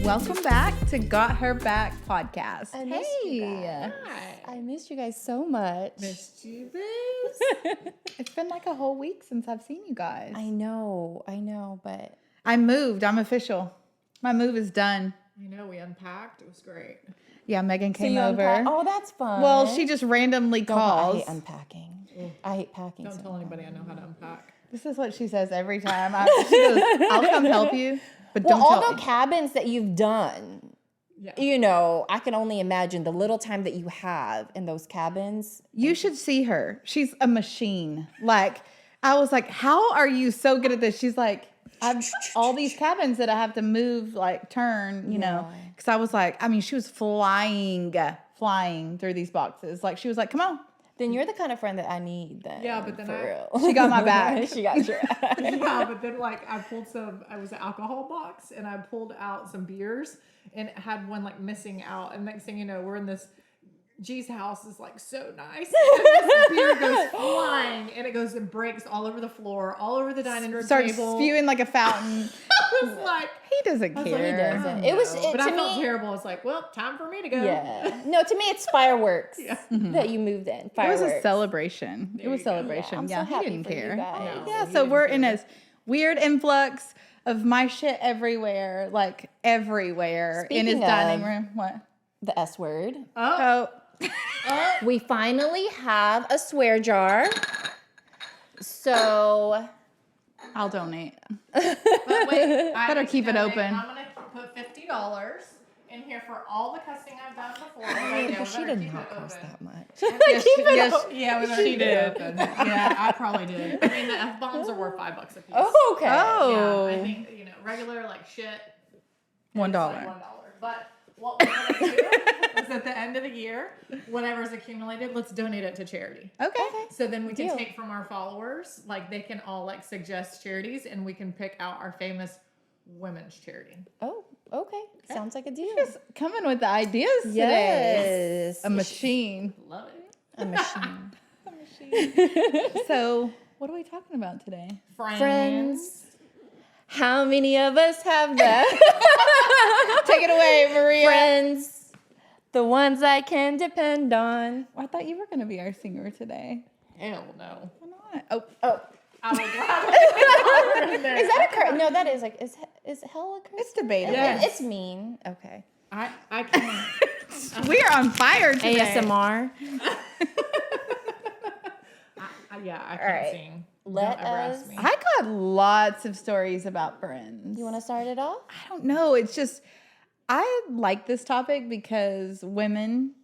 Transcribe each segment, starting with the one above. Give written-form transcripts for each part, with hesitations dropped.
Welcome back to Got Her Back podcast. I missed you guys. I missed you guys so much. Missed you, babes. It's been like a whole week since I've seen you guys. I know, but I moved. I'm official. My move is done. I know, we unpacked. It was great. Yeah, Megan so came you over. Oh, that's fun. Well, she just randomly I calls. hate unpacking. I hate packing. Don't tell anybody I know how to unpack. This is what she says every time. She goes, I'll come help you, but Well, don't all tell the me. cabins that you've done, Yeah. you know, I can only imagine the little time that you have in those cabins. You should see her. She's a machine. Like, I was like, how are you so good at this? She's like, I've all these cabins that I have to move, like turn, you know, because I was like, I mean, she was flying through these boxes. Like, she was like, come on. Then you're the kind of friend that I need. Then, Yeah, but then for I- real, She got my back. She got your back. Yeah, but then I pulled I was an alcohol box and I pulled out some beers and it had one like missing out. And next thing you know, we're in this, G's house is like so nice. And this beer goes flying and it goes and breaks all over the floor, all over the dining room Starts table. spewing like a fountain. I was like, He doesn't I was care. like, He doesn't. I It was- know. it- but to I felt me- terrible. I was like, well, time for me to go. Yeah. No, to me it's fireworks Yeah. that you moved in. It was Fireworks. a celebration. There it was you go. celebration. Yeah, I'm so he happy didn't for you care. guys. No, Yeah, he so didn't we're in care. a weird influx of my shit everywhere, like everywhere in his Speaking dining of- room. What? The S word. Oh, Oh, We finally have a swear jar. So I'll donate. but wait, I Better need to keep it donate. open. I'm gonna put $50 in here for all the cussing I've done before. but she did not cost that much. Yes, yes, Yeah, we better keep it open. Yeah, I probably did. I mean, the F bombs are worth $5 a piece. Oh, okay. Oh. Yeah, I think regular like shit. $1. It's like $1. But what we're gonna do is at the end of the year, whatever's accumulated, let's donate it to charity. Okay. So then we can Deal. take from our followers, like they can all like suggest charities, and we can pick out our famous women's charity. Oh, okay. Sounds like a deal. Just coming with the ideas today. Yes. A machine. Love it. A machine. So, what are we talking about today? Friends. How many of us have that? Take it away, Maria. Friends. The ones I can depend on. I thought you were going to be our singer today. Hell no. Why not? Oh, Oh. I would rather in there. Is that a curse? No, that is like, is hell a curse? it's debatable. Yeah. It's mean. Okay. I can't. We are on fire today. ASMR. I can't right. sing. Let Don't ever us- ask me. I got lots of stories about friends. You want to start it off? I don't know. It's just, I like this topic because women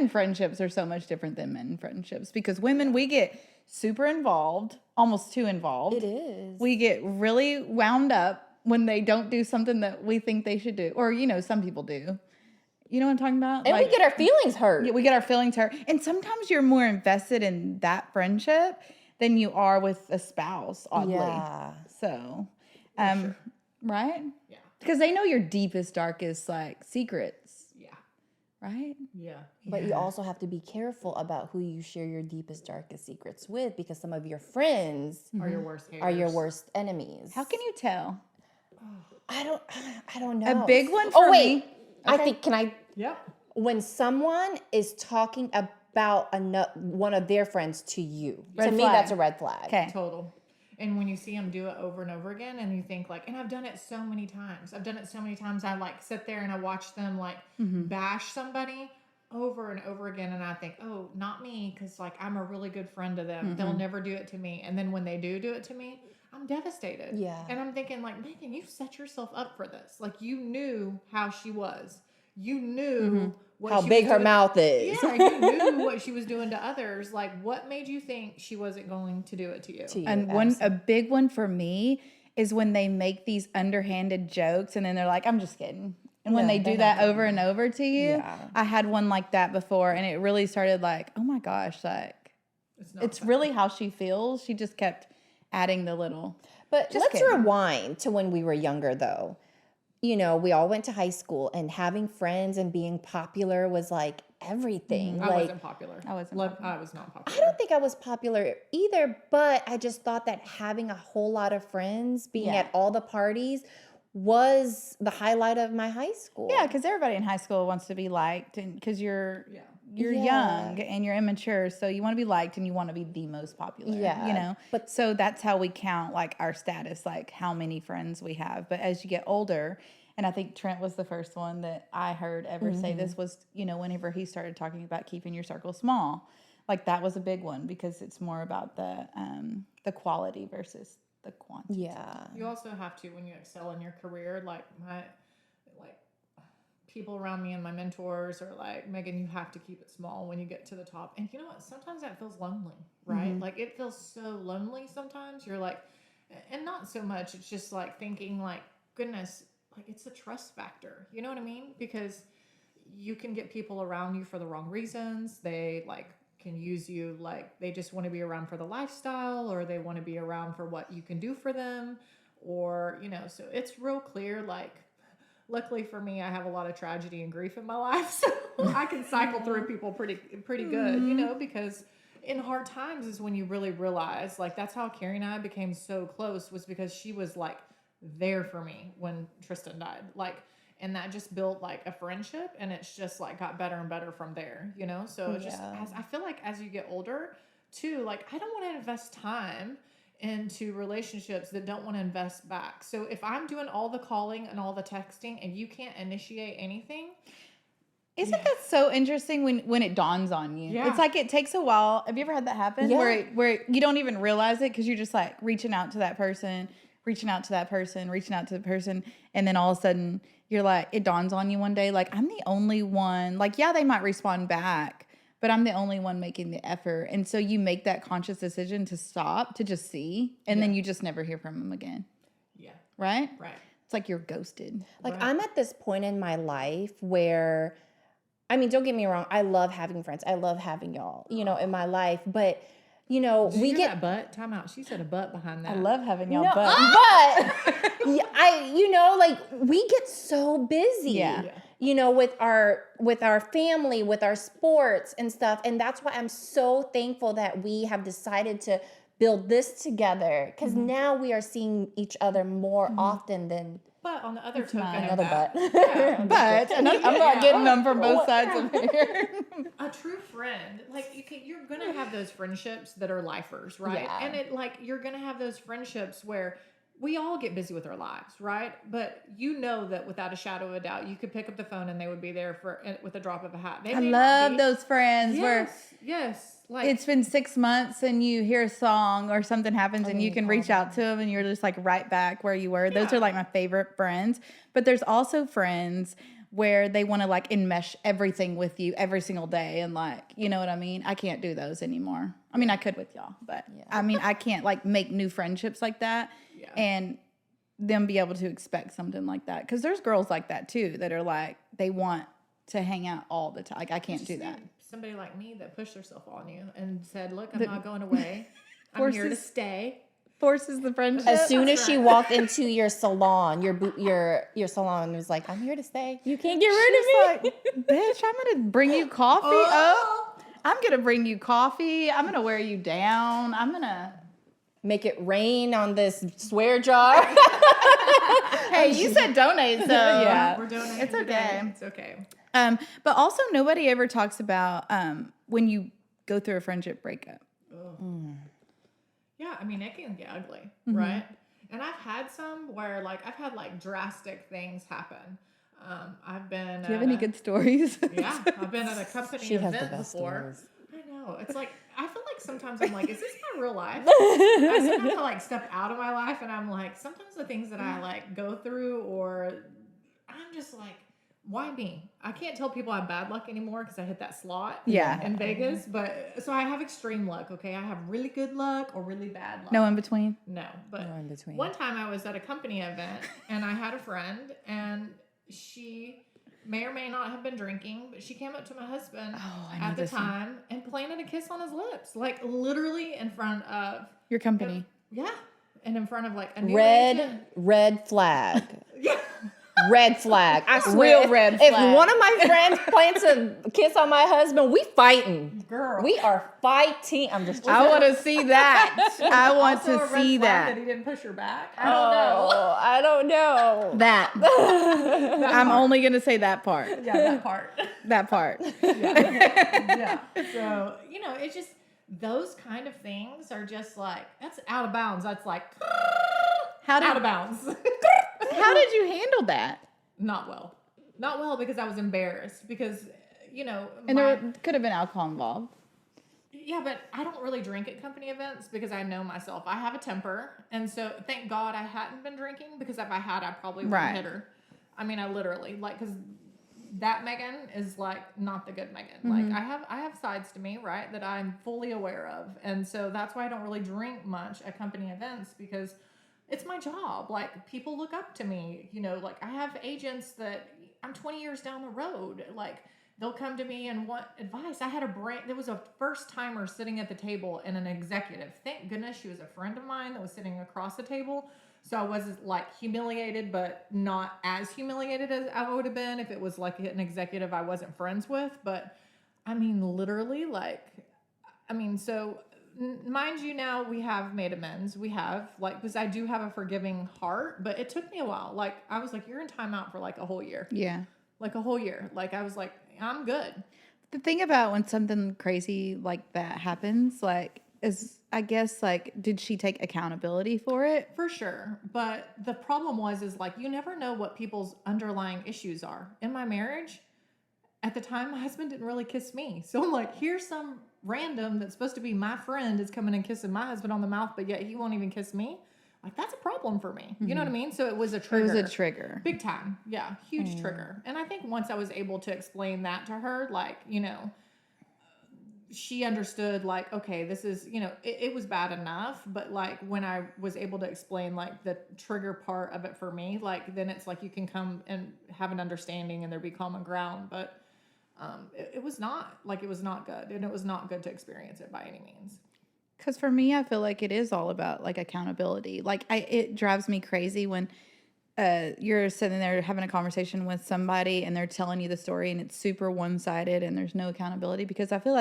friendships are so much different than men friendships because women, we get super involved, almost too involved. It is. We get really wound up when they don't do something that we think they should do. Or, some people do. You know what I'm talking about? And we get our feelings hurt. Yeah, we get our feelings hurt. And sometimes you're more invested in that friendship than you are with a spouse, oddly. Yeah. So, sure. right? Yeah. Because they know your deepest, darkest, like, secrets, Yeah. right? Yeah. But you also have to be careful about who you share your deepest, darkest secrets with because some of your friends Are your worst haters. are your worst enemies. How can you tell? I don't know. A big one for Oh, wait. me. I Okay. think, can I, Yep. when someone is talking about one of their friends to you, Red to me, flag. that's a red flag. Okay. Total. And when you see them do it over and over again, and you think like, and I've done it so many times. I like sit there and I watch them like bash somebody over and over again, and I think, oh, not me, because like I'm a really good friend to them. They'll never do it to me. And then when they do it to me, I'm devastated. Yeah. And I'm thinking like, Megan, you set yourself up for this. Like you knew how she was. You knew what How she big was her doing. mouth is. Yeah, you knew what she was doing to others. Like, what made you think she wasn't going to do it to you? To you, And a big one for me is when they make these underhanded jokes and then they're like, I'm just kidding. And when No, they do they're that not over and over to you, Yeah. I had one like that before and it really started like, oh my gosh, like Not it's fun. really how she feels. She just kept adding the little. But Just let's kidding. rewind to when we were younger, though. We all went to high school, and having friends and being popular was like everything. I Like, wasn't popular. I wasn't I was not popular. I don't think I was popular either, but I just thought that having a whole lot of friends, being Yeah. at all the parties, was the highlight of my high school. Yeah, because everybody in high school wants to be liked, and because you're Yeah. young and you're immature, so you want to be liked and you want to be the most popular. Yeah, you know. but- So that's how we count like our status, like how many friends we have. But as you get older, and I think Trent was the first one that I heard ever say this was, whenever he started talking about keeping your circle small, like that was a big one because it's more about the quality versus the quantity. Yeah. You also have to, when you excel in your career, like people around me and my mentors are like, Megan, you have to keep it small when you get to the top. And you know what? Sometimes that feels lonely, right? Like it feels so lonely sometimes. You're like, and not so much. It's just like thinking like, goodness, like it's a trust factor. You know what I mean? Because you can get people around you for the wrong reasons. They like can use you, like they just want to be around for the lifestyle, or they want to be around for what you can do for them, or so it's real clear. Like luckily for me, I have a lot of tragedy and grief in my life, so I can cycle through people pretty good, because in hard times is when you really realize, like that's how Carrie and I became so close, was because she was like there for me when Tristan died, like, and that just built like a friendship, and it's just like got better and better from there, so it's just, as I feel like as you get older too, like I don't want to invest time into relationships that don't want to invest back. So if I'm doing all the calling and all the texting and you can't initiate anything. Isn't that so interesting when it dawns on you? Yeah. It's like it takes a while. Have you ever had that happen? Yeah. Where you don't even realize it because you're just like reaching out to that person, and then all of a sudden you're like, it dawns on you one day, like I'm the only one. Like, yeah, they might respond back, but I'm the only one making the effort. And so you make that conscious decision to stop, to just see, and then you just never hear from them again. Yeah. Right? Right. It's like you're ghosted. Like Right. I'm at this point in my life where, I mean, don't get me wrong, I love having friends. I love having y'all, in my life. But, Did we you hear get that butt? Time out. She said a butt behind that. I love having y'all, no, but but like we get so busy. Yeah. With our family, with our sports and stuff. And that's why I'm so thankful that we have decided to build this together, because now we are seeing each other more often than But on the other token, mine. of another that, butt. Yeah. but I'm not getting them from both sides of here. A true friend, like you're gonna have those friendships that are lifers, right? Yeah. And you're gonna have those friendships where we all get busy with our lives, right? But that without a shadow of a doubt, you could pick up the phone and they would be there with a drop of a hat. They I may not love be- those friends where Yes. Like it's been 6 months and you hear a song or something happens and you can reach out to them and you're just like right back where you were. Those are like my favorite friends. But there's also friends where they want to like enmesh everything with you every single day. And like, you know what I mean? I can't do those anymore. I mean, I could with y'all, but I mean, I can't like make new friendships like that and them be able to expect something like that. Because there's girls like that too that are like, they want to hang out all the time. Like, I can't do that. Somebody like me that pushed herself on you and said, "Look, I'm not going away. I'm here to stay." Forces the friendship. As soon as she walked into your salon, your salon was like, "I'm here to stay. You can't get rid of me." Like, bitch, I'm gonna bring you coffee. I'm gonna bring you coffee. I'm gonna wear you down. I'm gonna Make it rain on this swear jar. Hey, you said donate, so Yeah. We're donating. It's today. okay. It's okay. But also nobody ever talks about when you go through a friendship breakup. Yeah, I mean, it can get ugly, right? And I've had some where, like, I've had like drastic things happen. I've been. Do you have any good stories? Yeah, I've been at a company She has the event best before. stories. I know. It's like I feel like sometimes I'm like, is this my real life? I sometimes have to like step out of my life, and I'm like, sometimes the things that I like go through, or I'm just like, why me? I can't tell people I have bad luck anymore because I hit that slot in Vegas. But so I have extreme luck. Okay, I have really good luck or really bad luck. No in between. No, but No in between. one time I was at a company event and I had a friend, and she may or may not have been drinking, but she came up to my husband at the time and planted a kiss on his lips, like literally in front of Your company. and in front of like a new Red flag. Yeah. Red flag. I swear. Real red If flag. one of my friends plants a kiss on my husband, we fighting. girl. We are fighting. I'm just I want to see that. I want Also to a red see flag that. he didn't push her back. I don't know. Oh, I don't know. That. I'm only going to say that part. Yeah, that part. That part. Yeah. So, it's just those kind of things are just like, that's out of bounds. That's like, out of bounds. How did you handle that? Not well. Not well because I was embarrassed because, And there could have been alcohol involved. Yeah, but I don't really drink at company events because I know myself. I have a temper. And so thank God I hadn't been drinking because if I had, I probably would have hit her. I mean, I literally, because that Megan is not the good Megan. Mm-hmm. I have sides to me, right, that I'm fully aware of. And so that's why I don't really drink much at company events because it's my job. People look up to me, I have agents that I'm 20 years down the road. They'll come to me and want advice. There was a first timer sitting at the table and an executive. Thank goodness she was a friend of mine that was sitting across the table. So I was humiliated, but not as humiliated as I would have been if it was an executive I wasn't friends with. But I mean, literally, so mind you, now we have made amends. We have because I do have a forgiving heart, but it took me a while. I was you're in timeout for a whole year. Yeah. A whole year. I was I'm good. The thing about when something crazy like that happens, is I guess did she take accountability for it? For sure. But the problem was you never know what people's underlying issues are. In my marriage, at the time, my husband didn't really kiss me. So I'm here's some random that's supposed to be my friend is coming and kissing my husband on the mouth, but yet he won't even kiss me. That's a problem for me. You know what I mean? So it was a trigger. It was a trigger. Big time. Yeah. Huge trigger. And I think once I was able to explain that to her, she understood okay, this is, it was bad enough. But when I was able to explain the trigger part of it for me, then it's you can come and have an understanding and there be common ground. But it was not it was not good. And it was not good to experience it by any means. Because for me, I feel it is all about accountability. It drives me crazy when you're sitting there having a conversation with somebody and they're telling you the story and it's super one-sided and there's no accountability, because I feel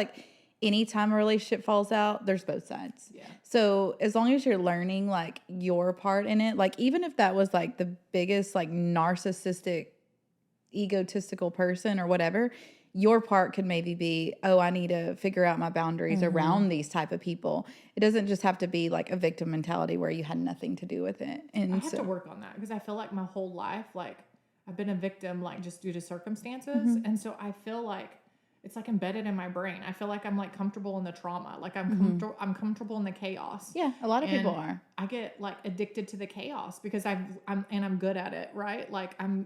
anytime a relationship falls out, there's both sides. Yeah. So as long as you're learning your part in it, even if that was the biggest narcissistic, egotistical person or whatever, your part could maybe be, oh, I need to figure out my boundaries around these type of people. It doesn't just have to be a victim mentality where you had nothing to do with it. And I have to work on that because I feel my whole life, I've been a victim, just due to circumstances. And so I feel it's embedded in my brain. I feel I'm comfortable in the trauma. I'm comfortable in the chaos. Yeah, a lot of people And are. I get addicted to the chaos because I'm good at it, right? I'm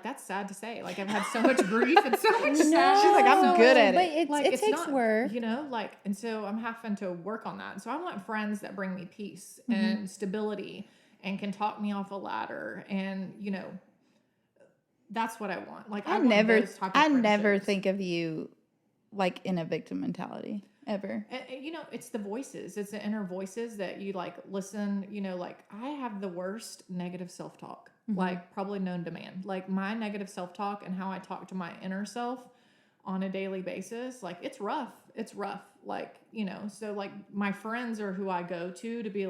that's sad to say. I've had so much grief and so much sad. She's I'm good at it. But it takes not, work. And so I'm having to work on that. So I want friends that bring me peace and stability and can talk me off a ladder. And, that's what I want. I never friendships. think of you in a victim mentality ever. And, it's the voices. It's the inner voices that you listen. I have the worst negative self-talk, probably known to man. My negative self-talk and how I talk to my inner self on a daily basis. It's rough. It's rough. So my friends are who I go to be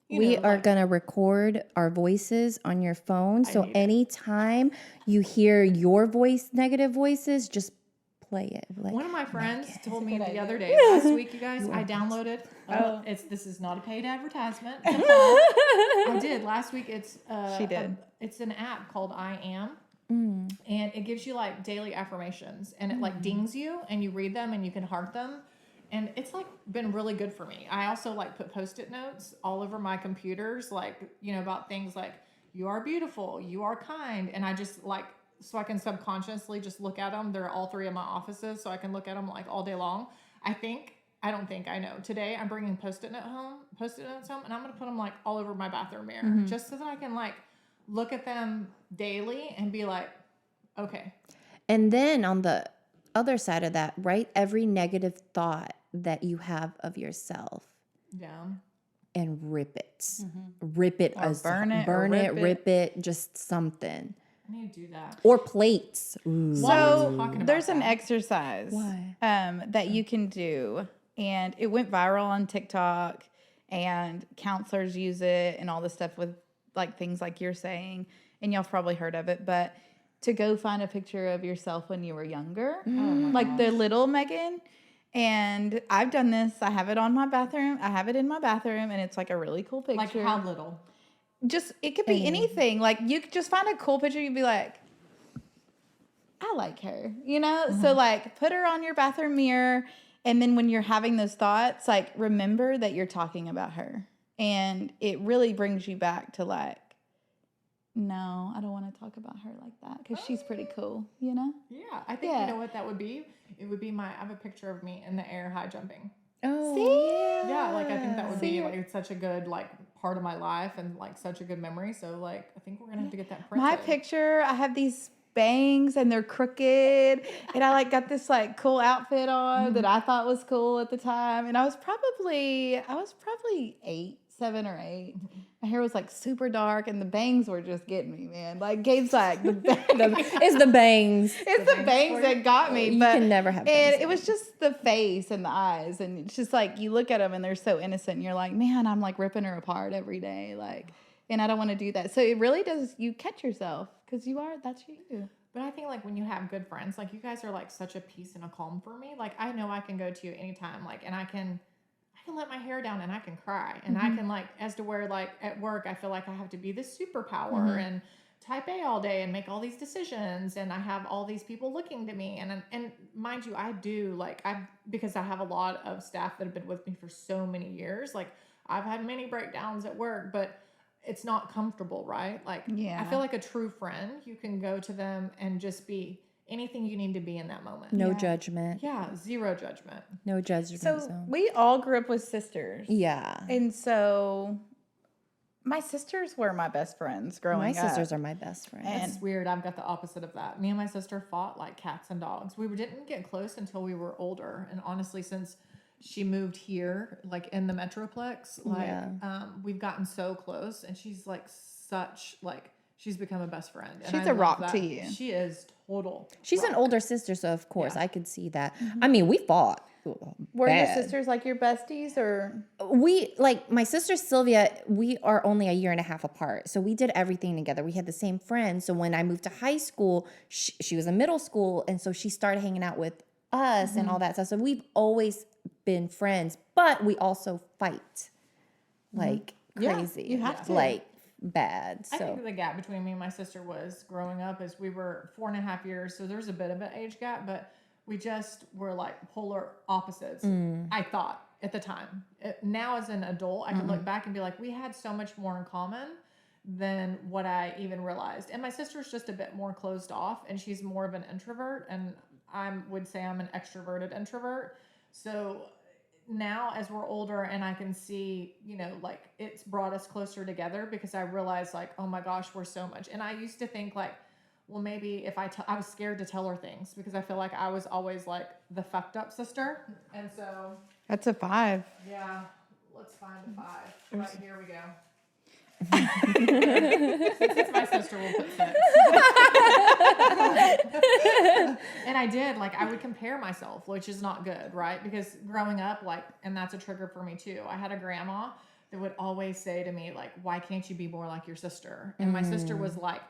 we are going to record our voices on your phone. So anytime you hear your voice, negative voices, just play it. One of my friends told me the other day, last week, you guys, I downloaded. This is not a paid advertisement. I did last week. She did. It's an app called I Am, and it gives you daily affirmations, and it dings you, and you read them, and you can heart them. And it's been really good for me. I also put Post-it notes all over my computers, about things you are beautiful, you are kind. And I just so I can subconsciously just look at them. They're all three of my offices, so I can look at them all day long. I know. Today I'm bringing Post-it notes home, and I'm going to put them all over my bathroom mirror, just so that I can look at them daily and be okay. And then on the other side of that, write every negative thought that you have of yourself down and rip it. Rip it, or burn it, rip it, just something. I need to do that. Or plates. Ooh. So talking about there's an that. exercise Why? that you can do, and it went viral on TikTok, and counselors use it and all this stuff with like things like you're saying, and y'all have probably heard of it, but to go find a picture of yourself when you were younger, like the little Megan. And I've done this. I have it on my bathroom. I have it in my bathroom, and it's like a really cool picture. Like how little? Just, it could be anything. Like you could just find a cool picture. You'd be like, I like her, you know? So like put her on your bathroom mirror. And then when you're having those thoughts, like remember that you're talking about her. And it really brings you back to like, no, I don't want to talk about her like that because she's pretty cool, you know? Yeah, I think you know what that would be? It would be I have a picture of me in the air high jumping. Oh, See? Yeah, like I think that would be like it's such a good like part of my life and like such a good memory. So like I think we're gonna have to get that printed. My picture, I have these bangs and they're crooked, and I like got this like cool outfit on that I thought was cool at the time, and I was probably 8, 7 or 8. My hair was like super dark, and the bangs were just getting me, man. Like Gabe's like the it's the bangs. It's the bangs that got me. You But can never have and bangs. it was just the face and the eyes, and it's just like you look at them and they're so innocent. And you're like, man, I'm like ripping her apart every day, like, and I don't want to do that. So it really does. You catch yourself because that's you. But I think like when you have good friends, like you guys are like such a peace and a calm for me. Like I know I can go to you anytime, like, and I can let my hair down and I can cry, and I can like, as to where like at work I feel like I have to be this superpower and type A all day and make all these decisions, and I have all these people looking to me, and mind you, I do like because I have a lot of staff that have been with me for so many years. Like I've had many breakdowns at work, but it's not comfortable, right? Like I feel like a true friend, you can go to them and just be anything you need to be in that moment. No judgment. Yeah, zero judgment. No judgment. So we all grew up with sisters. Yeah. And so my sisters were my best friends growing up. My sisters are my best friends. It's weird. I've got the opposite of that. Me and my sister fought like cats and dogs. We didn't get close until we were older. And honestly, since she moved here, like in the Metroplex, like we've gotten so close. And she's like she's become a best friend. And she's a rock to you. She is total. She's an older sister, so of course I could see that. I mean, we fought. Were your sisters like your besties, or? We, like, my sister Sylvia, we are only a year and a half apart. So we did everything together. We had the same friends. So when I moved to high school, she was in middle school. And so she started hanging out with us and all that stuff. So we've always been friends, but we also fight like crazy. You have to. Like, bad. So I think the gap between me and my sister was growing up is we were 4.5 years. So there's a bit of an age gap, but we just were like polar opposites. I thought at the time. Now as an adult, I can look back and be like, we had so much more in common than what I even realized. And my sister's just a bit more closed off, and she's more of an introvert, and I would say I'm an extroverted introvert. So now as we're older and I can see, like it's brought us closer together because I realized like, oh my gosh, we're so much. And I used to think like, well, maybe if I was scared to tell her things because I feel like I was always like the fucked up sister. And so. That's a 5. Yeah. Let's find a 5. Right, here we go. Since my sister will put 6. And I did, like, I would compare myself, which is not good, right? Because growing up, like, and that's a trigger for me too. I had a grandma that would always say to me, like, why can't you be more like your sister? And my sister was like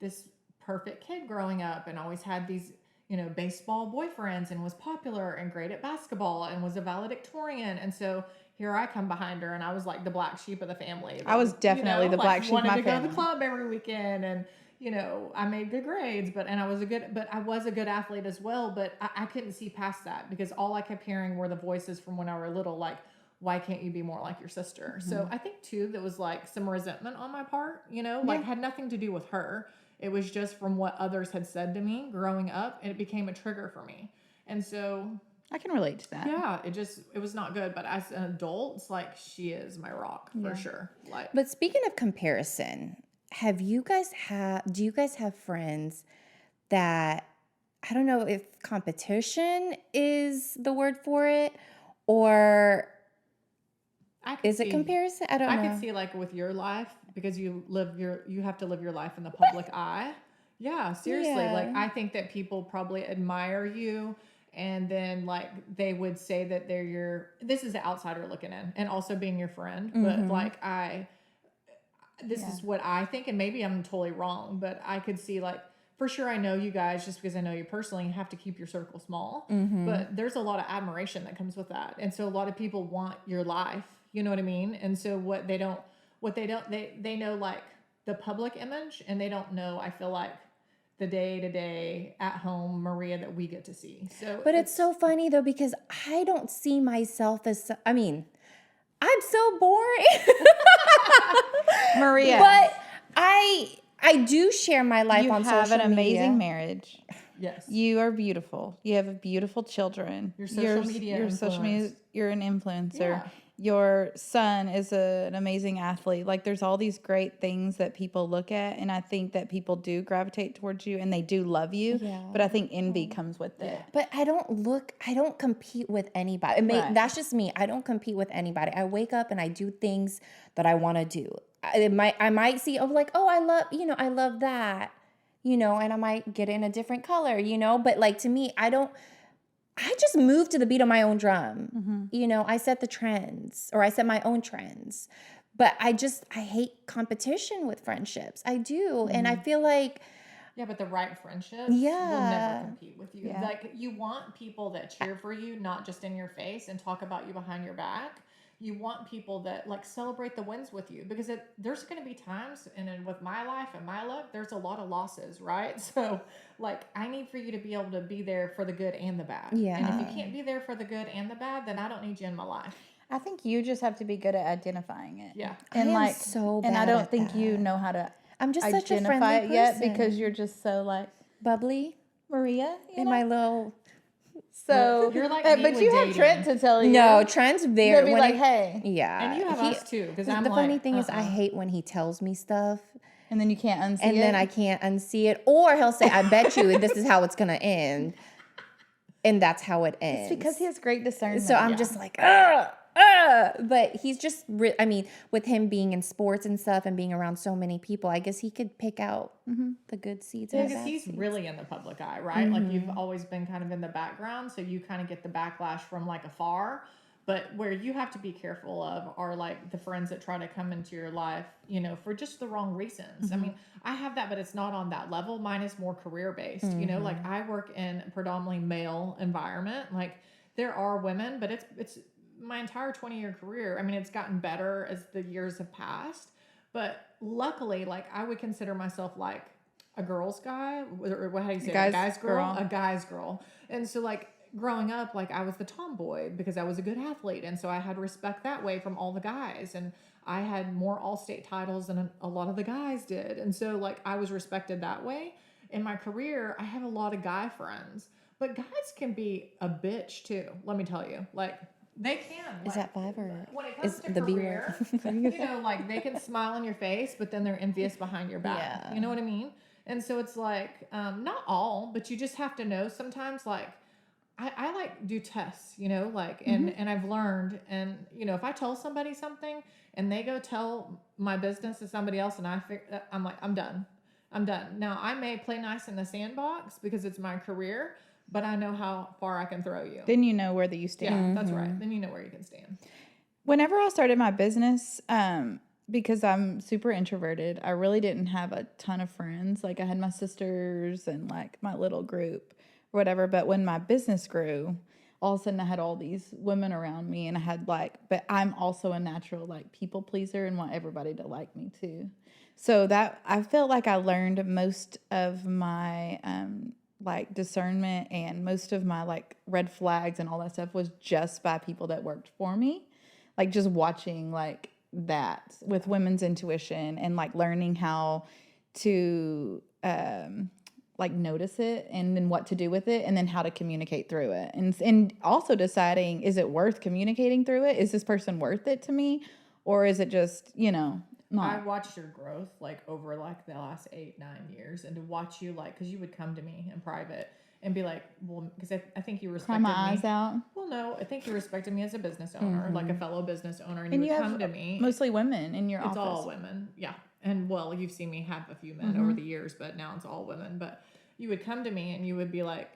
this perfect kid growing up and always had these, baseball boyfriends and was popular and great at basketball and was a valedictorian. And so here I come behind her, and I was like the black sheep of the family. I was definitely the black sheep of my family. Wanted to go to family. the club every weekend, and I made good grades, but I was a good athlete as well. But I couldn't see past that because all I kept hearing were the voices from when I were little, like, why can't you be more like your sister? So I think too that was like some resentment on my part, had nothing to do with her. It was just from what others had said to me growing up, and it became a trigger for me. And so I can relate to that. yeah, it was not good. But as an adult, it's like she is my rock for sure. Like, But speaking of comparison, do you guys have friends that, I don't know if competition is the word for it, or is it comparison? I don't know. I could see like with your life, because you have to live your life in the public eye. Yeah, seriously. Yeah. Like, I think that people probably admire you, and then like they would say that they're this is the outsider looking in, and also being your friend. But like, this is what I think, and maybe I'm totally wrong, but I could see like, for sure, I know you guys just because I know you personally. You have to keep your circle small, but there's a lot of admiration that comes with that, and so a lot of people want your life. You know what I mean? And so they know like the public image, and they don't know, I feel like, the day-to-day at home Maria that we get to see. So, But it's so funny though, because I don't see myself as, I mean, I'm so boring. Maria, But I do share my life you on have social an amazing media. marriage. yes, You are beautiful. You have beautiful children. Your social media Your social media. influence. You're an influencer. Yeah. Your son is an amazing athlete. Like, there's all these great things that people look at, and I think that people do gravitate towards you, and they do love you. Yeah. But I think envy comes with it. But I don't compete with anybody. Right. That's just me. I don't compete with anybody. I wake up and I do things that I want to do. I might see, I love that, and I might get it in a different color, but like, to me, I just move to the beat of my own drum. I set the trends, or I set my own trends. But I hate competition with friendships. I do. And I feel like, yeah, but the right friendships will Yeah. never compete with you. Yeah. Like, you want people that cheer for you, not just in your face and talk about you behind your back. You want people that like celebrate the wins with you, because there's going to be times, and then with my life and my luck, there's a lot of losses, right? So like, I need for you to be able to be there for the good and the bad. Yeah. And if you can't be there for the good and the bad, then I don't need you in my life. I think you just have to be good at identifying it. Yeah. And I am like, so and I bad don't at think you that. know how to I'm just such a identify friendly it yet, person. because you're just so like bubbly Maria, in my little. so You're like me but with you have dating. Trent to tell you. No, Trent's They'll very. be when like, he- hey, Yeah. And you have us too, because I'm the like, funny thing is, I hate when he tells me stuff, and then you can't unsee and it. then I can't unsee it, or he'll say, "I bet you this is how it's gonna end," and that's how it ends. It's because he has great discernment. So I'm just like, but he's just, with him being in sports and stuff and being around so many people, I guess he could pick out the good seeds. Yeah, and the because bad he's seeds. really in the public eye, right? Like, you've always been kind of in the background, so you kind of get the backlash from like afar. But where you have to be careful of are like the friends that try to come into your life, for just the wrong reasons. I mean, I have that, but it's not on that level. Mine is more career based. Like, I work in a predominantly male environment. Like, there are women, but it's my entire 20-year career. I mean, it's gotten better as the years have passed, but luckily, like, I would consider myself like a girl's guy, or how do you say it? A guy's girl, a guy's girl. And so like, growing up, like, I was the tomboy because I was a good athlete, and so I had respect that way from all the guys, and I had more all-state titles than a lot of the guys did, and so like, I was respected that way. In my career, I have a lot of guy friends, but guys can be a bitch too. Let me tell you, like, they can. Is like, that 5 or when it comes is to the B career, word? like, they can smile in your face, but then they're envious behind your back. Yeah. You know what I mean? And so it's like, not all, but you just have to know sometimes, like, I like do tests, and I've learned, and, if I tell somebody something and they go tell my business to somebody else, and I'm like, I'm done. Now, I may play nice in the sandbox because it's my career, but I know how far I can throw you. then you know where you stand. Yeah, that's right. Then you know where you can stand. Whenever I started my business, because I'm super introverted, I really didn't have a ton of friends. Like, I had my sisters and like my little group or whatever. But when my business grew, all of a sudden I had all these women around me, and I had but I'm also a natural like people pleaser and want everybody to like me too. So that I felt like I learned most of my like discernment and most of my like red flags and all that stuff was just by people that worked for me. Like, just watching like that with women's intuition, and like learning how to like notice it, and then what to do with it, and then how to communicate through it, and also deciding, is it worth communicating through it? Is this person worth it to me, or is it just not? I watched your growth like over like the last 8-9 years, and to watch you, like, because you would come to me in private and be like, well, because I think you respected Cry my me. eyes out. Well, no, I think you respected me as a business owner, like a fellow business owner, and And you you would have come to me. mostly women in your It's office. all women, yeah. and well, you've seen me have a few men over the years, but now it's all women. But you would come to me and you would be like,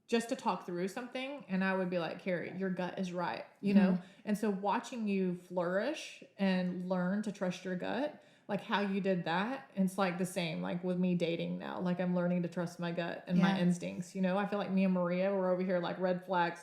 just to talk through something, and I would be like, Carrie, your gut is right, you know? And so watching you flourish and learn to trust your gut, like how you did that, it's like the same, like with me dating now. Like I'm learning to trust my gut and my instincts, you know? I feel like me and Maria were over here like red flags,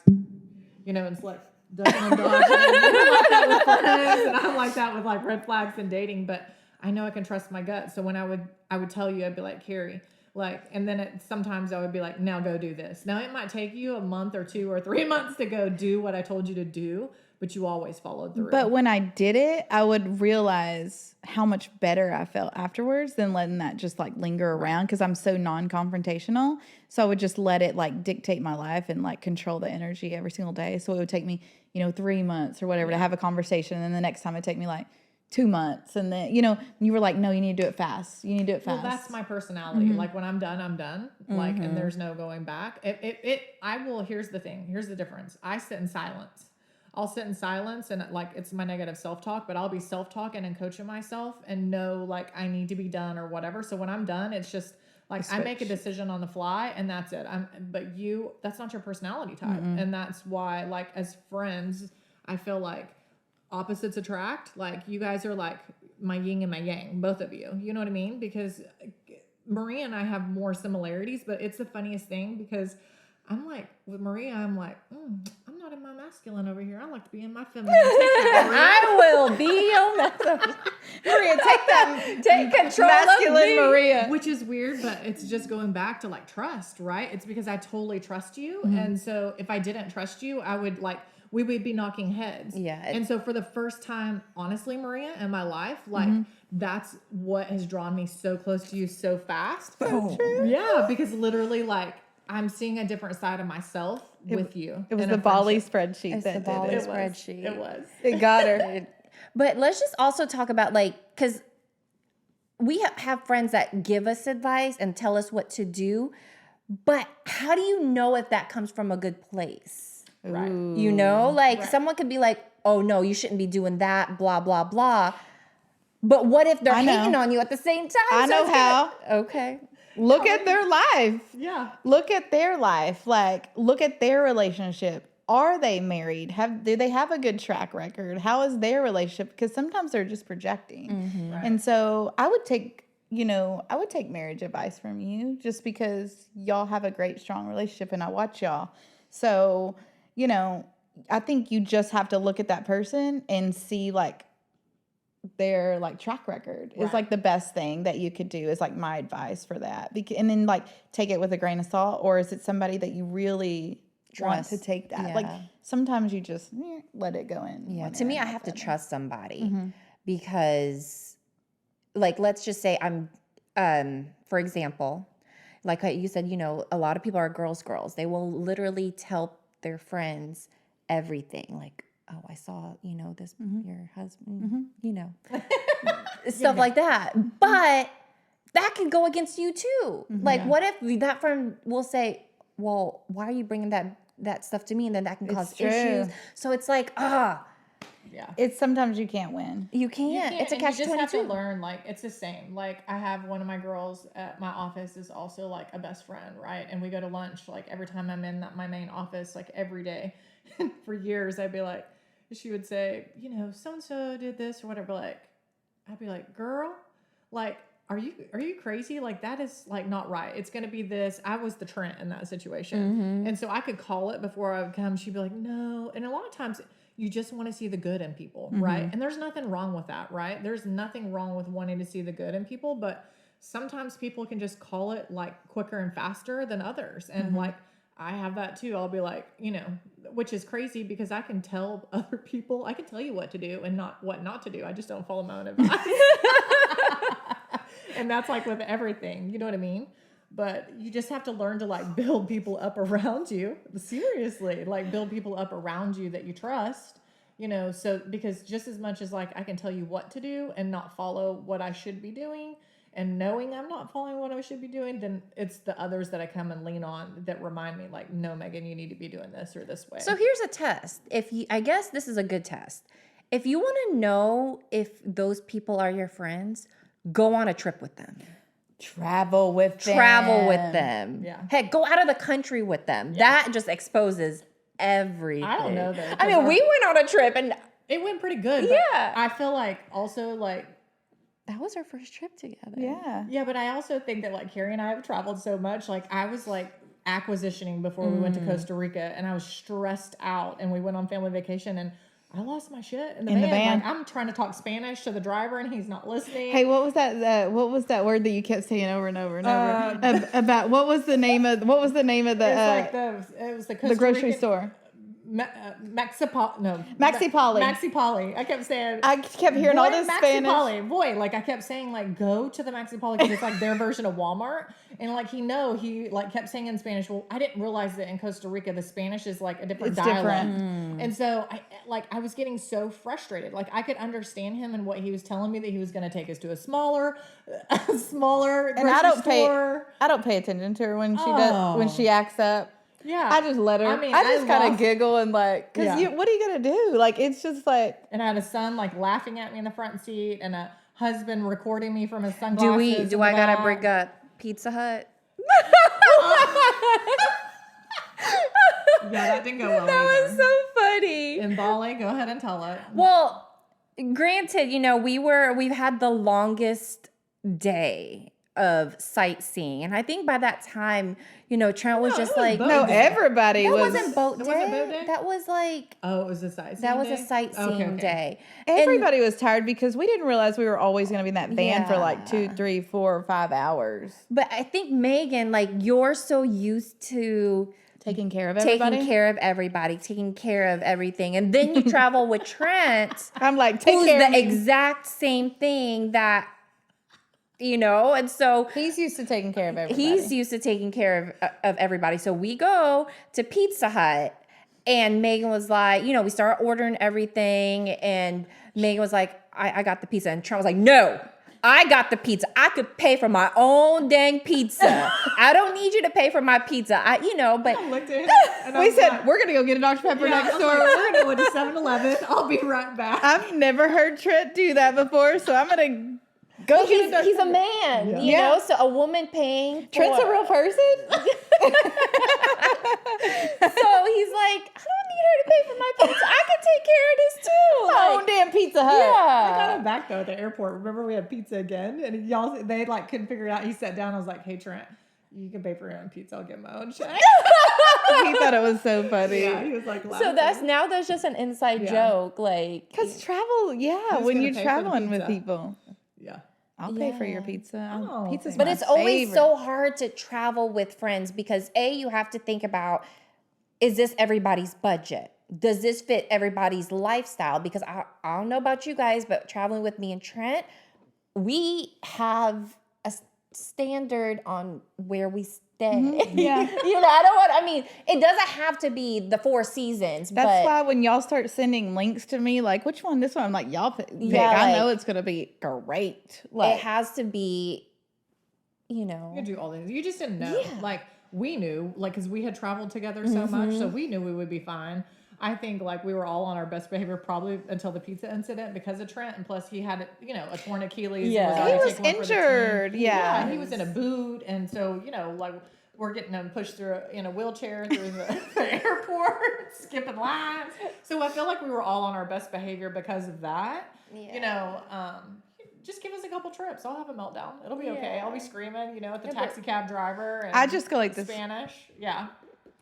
you know, it's like ducking and dodging. Like that with friends, and I'm like that with like red flags and dating, but I know I can trust my gut. So when I would tell you, I'd be like, Carrie, like, and then sometimes I would be like, now go do this. Now it might take you a month or 2 or 3 months to go do what I told you to do, but you always followed through. But when I did it, I would realize how much better I felt afterwards than letting that just like linger around, because I'm so non-confrontational. So I would just let it like dictate my life and like control the energy every single day. So it would take me, 3 months or whatever to have a conversation. And then the next time it'd take me like 2 months. And then, you were like, no, you need to do it fast. You need to do it fast. Well, that's my personality. Like when I'm done, I'm done. Like, and there's no going back. Here's the thing. Here's the difference. I sit in silence. I'll sit in silence and like, it's my negative self-talk, but I'll be self-talking and coaching myself and know like I need to be done or whatever. So when I'm done, it's just like, I make a decision on the fly and that's it. That's not your personality type. And that's why, like, as friends, I feel like opposites attract. Like you guys are like my yin and my yang, both of you. You know what I mean? Because Maria and I have more similarities, but it's the funniest thing because I'm like, with Maria, I'm like, I'm not in my masculine over here. I like to be in my feminine. I will be your masculine. Maria, Take control masculine of me. Maria. Which is weird, but it's just going back to like trust, right? It's because I totally trust you. And so if I didn't trust you, I would like, we would be knocking heads. Yeah. And so for the first time, honestly, Maria, in my life, like that's what has drawn me so close to you so fast. Yeah, because literally like I'm seeing a different side of myself with you. It was in the a Bali friendship. spreadsheet It's that the did Bali it. spreadsheet. It was. It got her. But let's just also talk about like, because we have friends that give us advice and tell us what to do, but how do you know if that comes from a good place? Right. You know, like someone could be like, oh no, you shouldn't be doing that, blah, blah, blah. But what if they're hating on you at the same time? I know how. Okay. Look at their life. Yeah. Look at their life. Like, look at their relationship. Are they married? Do they have a good track record? How is their relationship? Because sometimes they're just projecting. Right. And so I would take marriage advice from you just because y'all have a great, strong relationship and I watch y'all. So, I think you just have to look at that person and see like their like track record is like the best thing that you could do is like my advice for that. And then like take it with a grain of salt, or is it somebody that you really want to take that? Yeah. Like sometimes you just let it go in. Yeah. To me, I have to trust somebody because like, let's just say I'm, for example, like you said, a lot of people are girls. They will literally tell their friends everything. Like, oh, I saw, this, your husband, stuff like that. But that could go against you too. Like, what if that friend will say, well, why are you bringing that stuff to me? And then that can cause issues. So it's like, Yeah. It's sometimes you can't win. You can't. It's a catch-22. You just have to learn, like, it's the same. Like, I have one of my girls at my office is also, like, a best friend, right? And we go to lunch, like, every time I'm in my main office, like, every day. And for years, I'd be like, she would say, so-and-so did this or whatever. Like, I'd be like, girl, like, are you crazy? Like, that is, like, not right. It's going to be this. I was the Trent in that situation. And so I could call it before I would come. She'd be like, no. And a lot of times you just want to see the good in people, right? And there's nothing wrong with that, right? There's nothing wrong with wanting to see the good in people, but sometimes people can just call it like quicker and faster than others. And like, I have that too. I'll be like, which is crazy because I can tell other people, I can tell you what to do and what not to do. I just don't follow my own advice. And that's like with everything, you know what I mean? But you just have to learn to like build people up around you. Seriously, like build people up around you that you trust, so because just as much as like I can tell you what to do and not follow what I should be doing and knowing I'm not following what I should be doing, then it's the others that I come and lean on that remind me like, no, Megan, you need to be doing this or this way. So here's a test. I guess this is a good test. If you want to know if those people are your friends, go on a trip with them. Travel with them. Yeah. Heck, go out of the country with them. That just exposes everything. I don't know, though, I mean, we went on a trip and it went pretty good. But Yeah. I feel like also like, that was our first trip together. Yeah. but I also think that like Carrie and I have traveled so much. Like I was like acquisitioning before we went to Costa Rica, and I was stressed out, and we went on family vacation, and I lost my shit in the van. Like I'm trying to talk Spanish to the driver, and he's not listening. Hey, what was that? What was that word that you kept saying over and over and over about? What was the name of? What was the name of the? It was the Costa the grocery Rican, store. Maxi Polly. I kept saying. I kept hearing all this Spanish. Maxi Polly. Like I kept saying, like go to the Maxi Polly because it's like their version of Walmart. And like he like kept saying in Spanish. Well, I didn't realize that in Costa Rica the Spanish is like a different dialect. And so I was getting so frustrated. Like I could understand him and what he was telling me that he was going to take us to a smaller And I don't pay attention to her when she does when she acts up. Yeah. I just let her. I mean, I just kind of giggle and like, because what are you going to do? Like, it's just like. And I had a son like laughing at me in the front seat and a husband recording me from his sunglasses. Do I got to bring up Pizza Hut? Yeah, that didn't go well. That was so funny. In Bali, go ahead and tell it. Well, granted, we've had the longest day of sightseeing, and I think by that time, Trent was just like, No, everybody that was. wasn't boat day. wasn't boat day? That was like, Oh, it was a sightseeing that was day? a sightseeing day. Everybody was tired because we didn't realize we were always going to be in that van for like Yeah. 2, 3, 4, or 5 hours. But I think Megan, like, you're so used to Taking care of everybody. taking care of everybody, taking care of everything, and then you travel with Trent, I'm like, take who's care of the me. exact same thing that, and so He's used to taking care of everybody. he's used to taking care of everybody. So we go to Pizza Hut, and Megan was like, we start ordering everything, and Megan was like, I got the pizza, and Trent was like, no, I got the pizza. I could pay for my own dang pizza. I don't need you to pay for my pizza. But I looked at him and I We was said, like, we're going to go get a Dr. Pepper yeah, I next was door. like, we're going to go to 7-Eleven. I'll be right back. I've never heard Trent do that before, so I'm going to go get a Dr. He's a Pepper. man, Yeah. so a woman paying. Trent's a real person? So he's like, I don't need her to pay for my pizza. I can take care of this too. Oh, Like, damn Pizza Hut. I got yeah. him back though at the airport. Remember we had pizza again, and they like couldn't figure it out. He sat down. I was like, "Hey Trent, you can pay for your own pizza. I'll get my own check." He thought it was so funny. Yeah, he was like, So laughing. that's just an inside Yeah. joke, like. Because travel, Who's when gonna you're pay for the traveling with pizza? people. Yeah. I'll pay for your Yeah. pizza. Oh, Pizza's thank But my it's always favorite. so hard to travel with friends because you have to think about, is this everybody's budget? Does this fit everybody's lifestyle? Because I don't know about you guys, but traveling with me and Trent, we have a standard on where we stay. Yeah. It doesn't have to be the Four Seasons, That's but why when y'all start sending links to me, like, which one, this one, I'm like, y'all pick. Yeah, I like- know it's going to be great. it Like, has to be, You can do all things. You just didn't know. Like we knew, like, because we had traveled together so much, so we knew we would be fine. I think like we were all on our best behavior probably until the pizza incident because of Trent, and plus he had a torn Achilles. Yeah. and he already was taking one for the team. injured. Yeah. He was in a boot, and so like we're getting him pushed through in a wheelchair through the airport, skipping lines. So I feel like we were all on our best behavior because of that. Just give us a couple trips. I'll have a meltdown. It'll be okay. I'll be screaming, at the taxi cab driver. And I just go like this. Spanish. Yeah.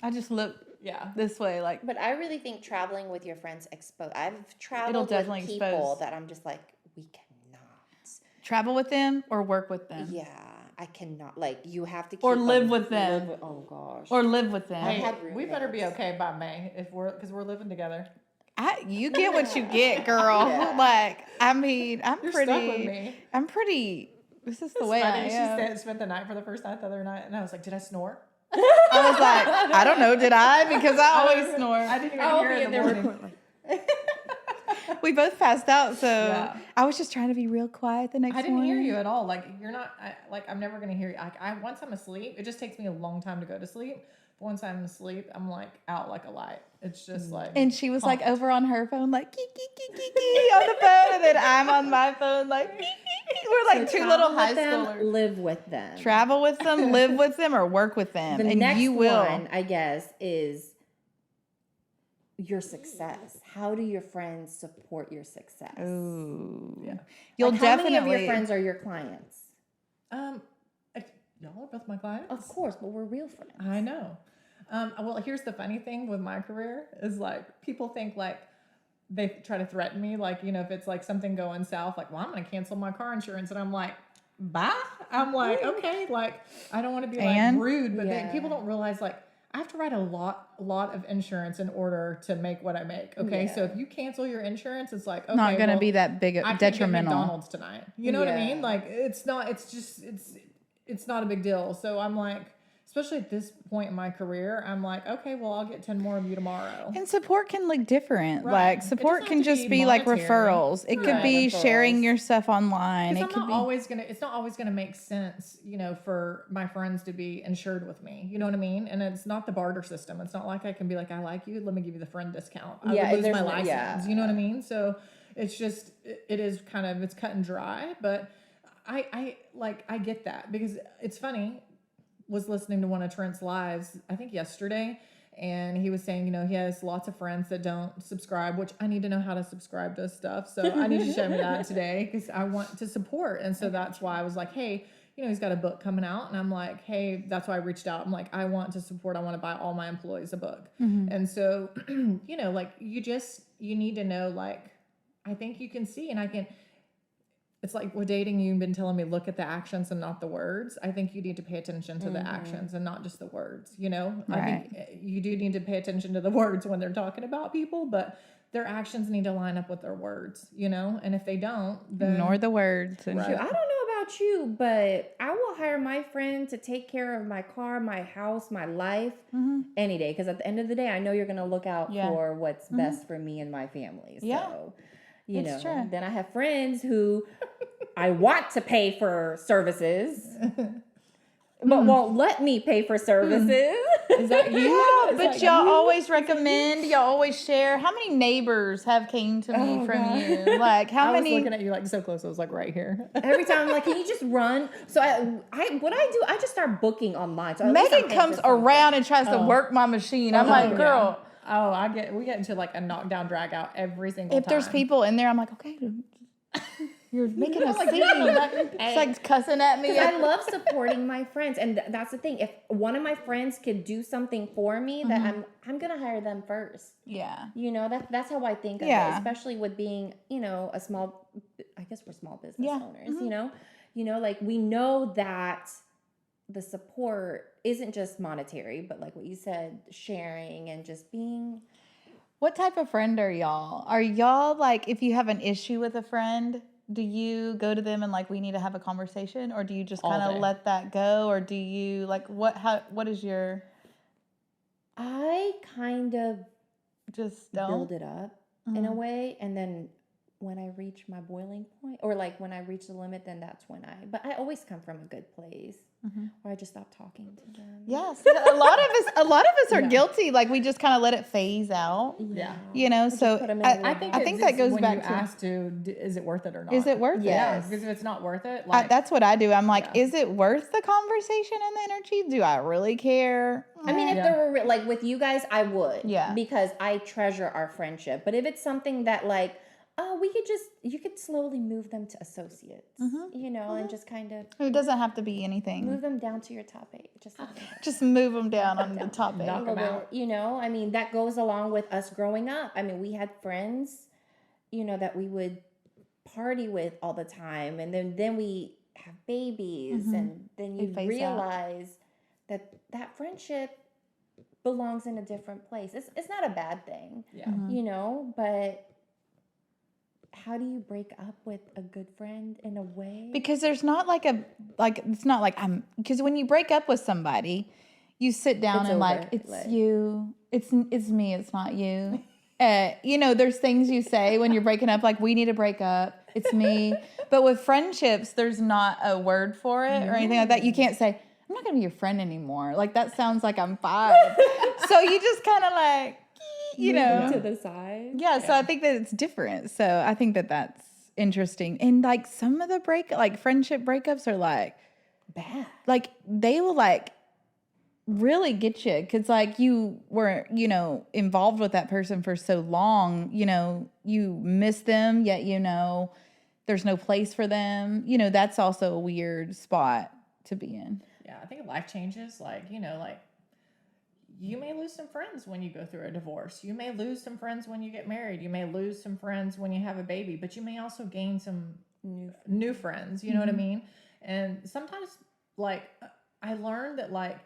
I just look Yeah. this way. Like, But I really think traveling with your friends I've It'll traveled definitely with people expose- that I'm just like, we cannot. travel with them or work with them. Yeah, I cannot. Like, you have to keep Or live with them. oh gosh. Or live with them. Hey, had we better be roommates. okay by May because we're living together. You get what you get, girl. Like, I'm You're pretty. stuck with me. I'm pretty. This is the It's way funny. I She am. spent the night for the first night the other night, and I was like, "Did I snore?" I was like, I don't know, did I? Because I always snore. I didn't even I'll hear be it in in there the morning. We both passed out, so Yeah. I was just trying to be real quiet the next I didn't morning. hear you at all. Like you're not. I'm never gonna hear you. Once I'm asleep, it just takes me a long time to go to sleep. Once I'm asleep, I'm like out like a light. It's just like. And she was like pumped. over on her phone, like on the phone, and then I'm on my phone, like we're like two little Travel high with them, schoolers. live with them. Travel with them, live with them, or work with them, The and next you will. one, I guess, is your success. How do your friends support your success? Ooh, Yeah. you'll Like, definitely. How many of your friends are your clients? Y'all are both my clients. Of course, but we're real friends. I know. Well, here's the funny thing with my career is like people think like they try to threaten me, like, you know, if it's like something going south, like, well, I'm going to cancel my car insurance. And I'm like, bye. I'm like, okay, like, I don't want to be like rude, but people don't realize like I have to write a lot of insurance in order to make what I make. Okay. So if you cancel your insurance, it's like, okay, not going to be that big I detrimental. Can't get McDonald's tonight. You know what I mean? Like it's not a big deal. So I'm like, especially at this point in my career, I'm like, okay, well, I'll get 10 more of you tomorrow. And support can look different. Right. Like It support doesn't can have to just be be like monetary. referrals. It could be sharing your stuff online. It It's could not always gonna make sense, you know, for my friends to be insured with me. You know what I mean? And it's not the barter system. It's not like I can be like, I like you, let me give you the friend discount. I would lose my license. You know what I mean? So it's just it is kind of it's cut and dry, but I get that because it's funny. Was listening to one of Trent's lives, I think yesterday, and he was saying, you know, he has lots of friends that don't subscribe, which I need to know how to subscribe to stuff. So I need to show me that today because I want to support. And so that's why I was like, hey, you know, he's got a book coming out. And I'm like, hey, that's why I reached out. I'm like, I want to support. I want to buy all my employees a book. And so, you know, like you need to know, like, I think you can see, and I can. It's like with dating, you've been telling me, look at the actions and not the words. I think you need to pay attention to the actions and not just the words, you know? Right. I think you do need to pay attention to the words when they're talking about people, but their actions need to line up with their words, you know? And if they don't, then... Ignore the words. And I don't know about you, but I will hire my friend to take care of my car, my house, my life any day. Because at the end of the day, I know you're going to look out for what's best for me and my family. So, you know, then I have friends who I want to pay for services, but won't let me pay for services. Is that you? Yeah, but y'all always recommend, y'all always share. How many neighbors have came to me from you? Like how many? I was looking at you like so close. I was like right here. Every time I'm like, can you just run? So I just start booking online. So Megan comes around and tries to work my machine. I'm like, girl. Oh, we get into like a knockdown drag out every single time. If there's people in there, I'm like, okay, you're making a scene. It's like cussing at me. I love supporting my friends, and that's the thing. If one of my friends could do something for me, that I'm gonna hire them first. Yeah, you know that's how I think of it. Especially with being, you know, a small. I guess we're small business owners. You know, like we know that the support isn't just monetary, but like what you said, sharing and just being. What type of friend are y'all? Are y'all like, if you have an issue with a friend, do you go to them and like, we need to have a conversation, or do you just kind of let that go, or do you like what is your? I kind of just build it up in a way, and then when I reach my boiling point, or like when I reach the limit, then that's when but I always come from a good place where I just stop talking to them. Yes. A lot of us are guilty. Like we just kind of let it phase out. Yeah. You know, so I think that goes back to ask is it worth it or not? Is it worth it? Yeah. Because if it's not worth it, like that's what I do. I'm like, is it worth the conversation and the energy? Do I really care? I mean, if there were like with you guys, I would. Yeah. Because I treasure our friendship. But if it's something that like, you could slowly move them to associates, you know, and just kind of. It doesn't have to be anything. Move them down to your top 8. Just move them down on the top 8. Knock them out. You know, I mean, that goes along with us growing up. I mean, we had friends, you know, that we would party with all the time. And then we have babies. And then you realize that friendship belongs in a different place. It's not a bad thing, you know, but how do you break up with a good friend in a way? Because there's not it's not like because when you break up with somebody, you sit down and like, it's you, it's me, it's not you. You know, there's things you say when you're breaking up, like we need to break up, it's me. But with friendships, there's not a word for it or anything like that. You can't say, I'm not going to be your friend anymore. Like, that sounds like I'm 5. So you just kind of like, you know. to the side. Yeah, so I think that it's different. So I think that that's interesting. And like some of the friendship breakups are like Bad. like they will like really get you because like you were, you know, involved with that person for so long, you know, you miss them, yet you know there's no place for them. You know, that's also a weird spot to be in. Yeah, I think life changes. Like, you know, like you may lose some friends when you go through a divorce. You may lose some friends when you get married. You may lose some friends when you have a baby, but you may also gain some new friends. You know what I mean? And sometimes, like, I learned that, like,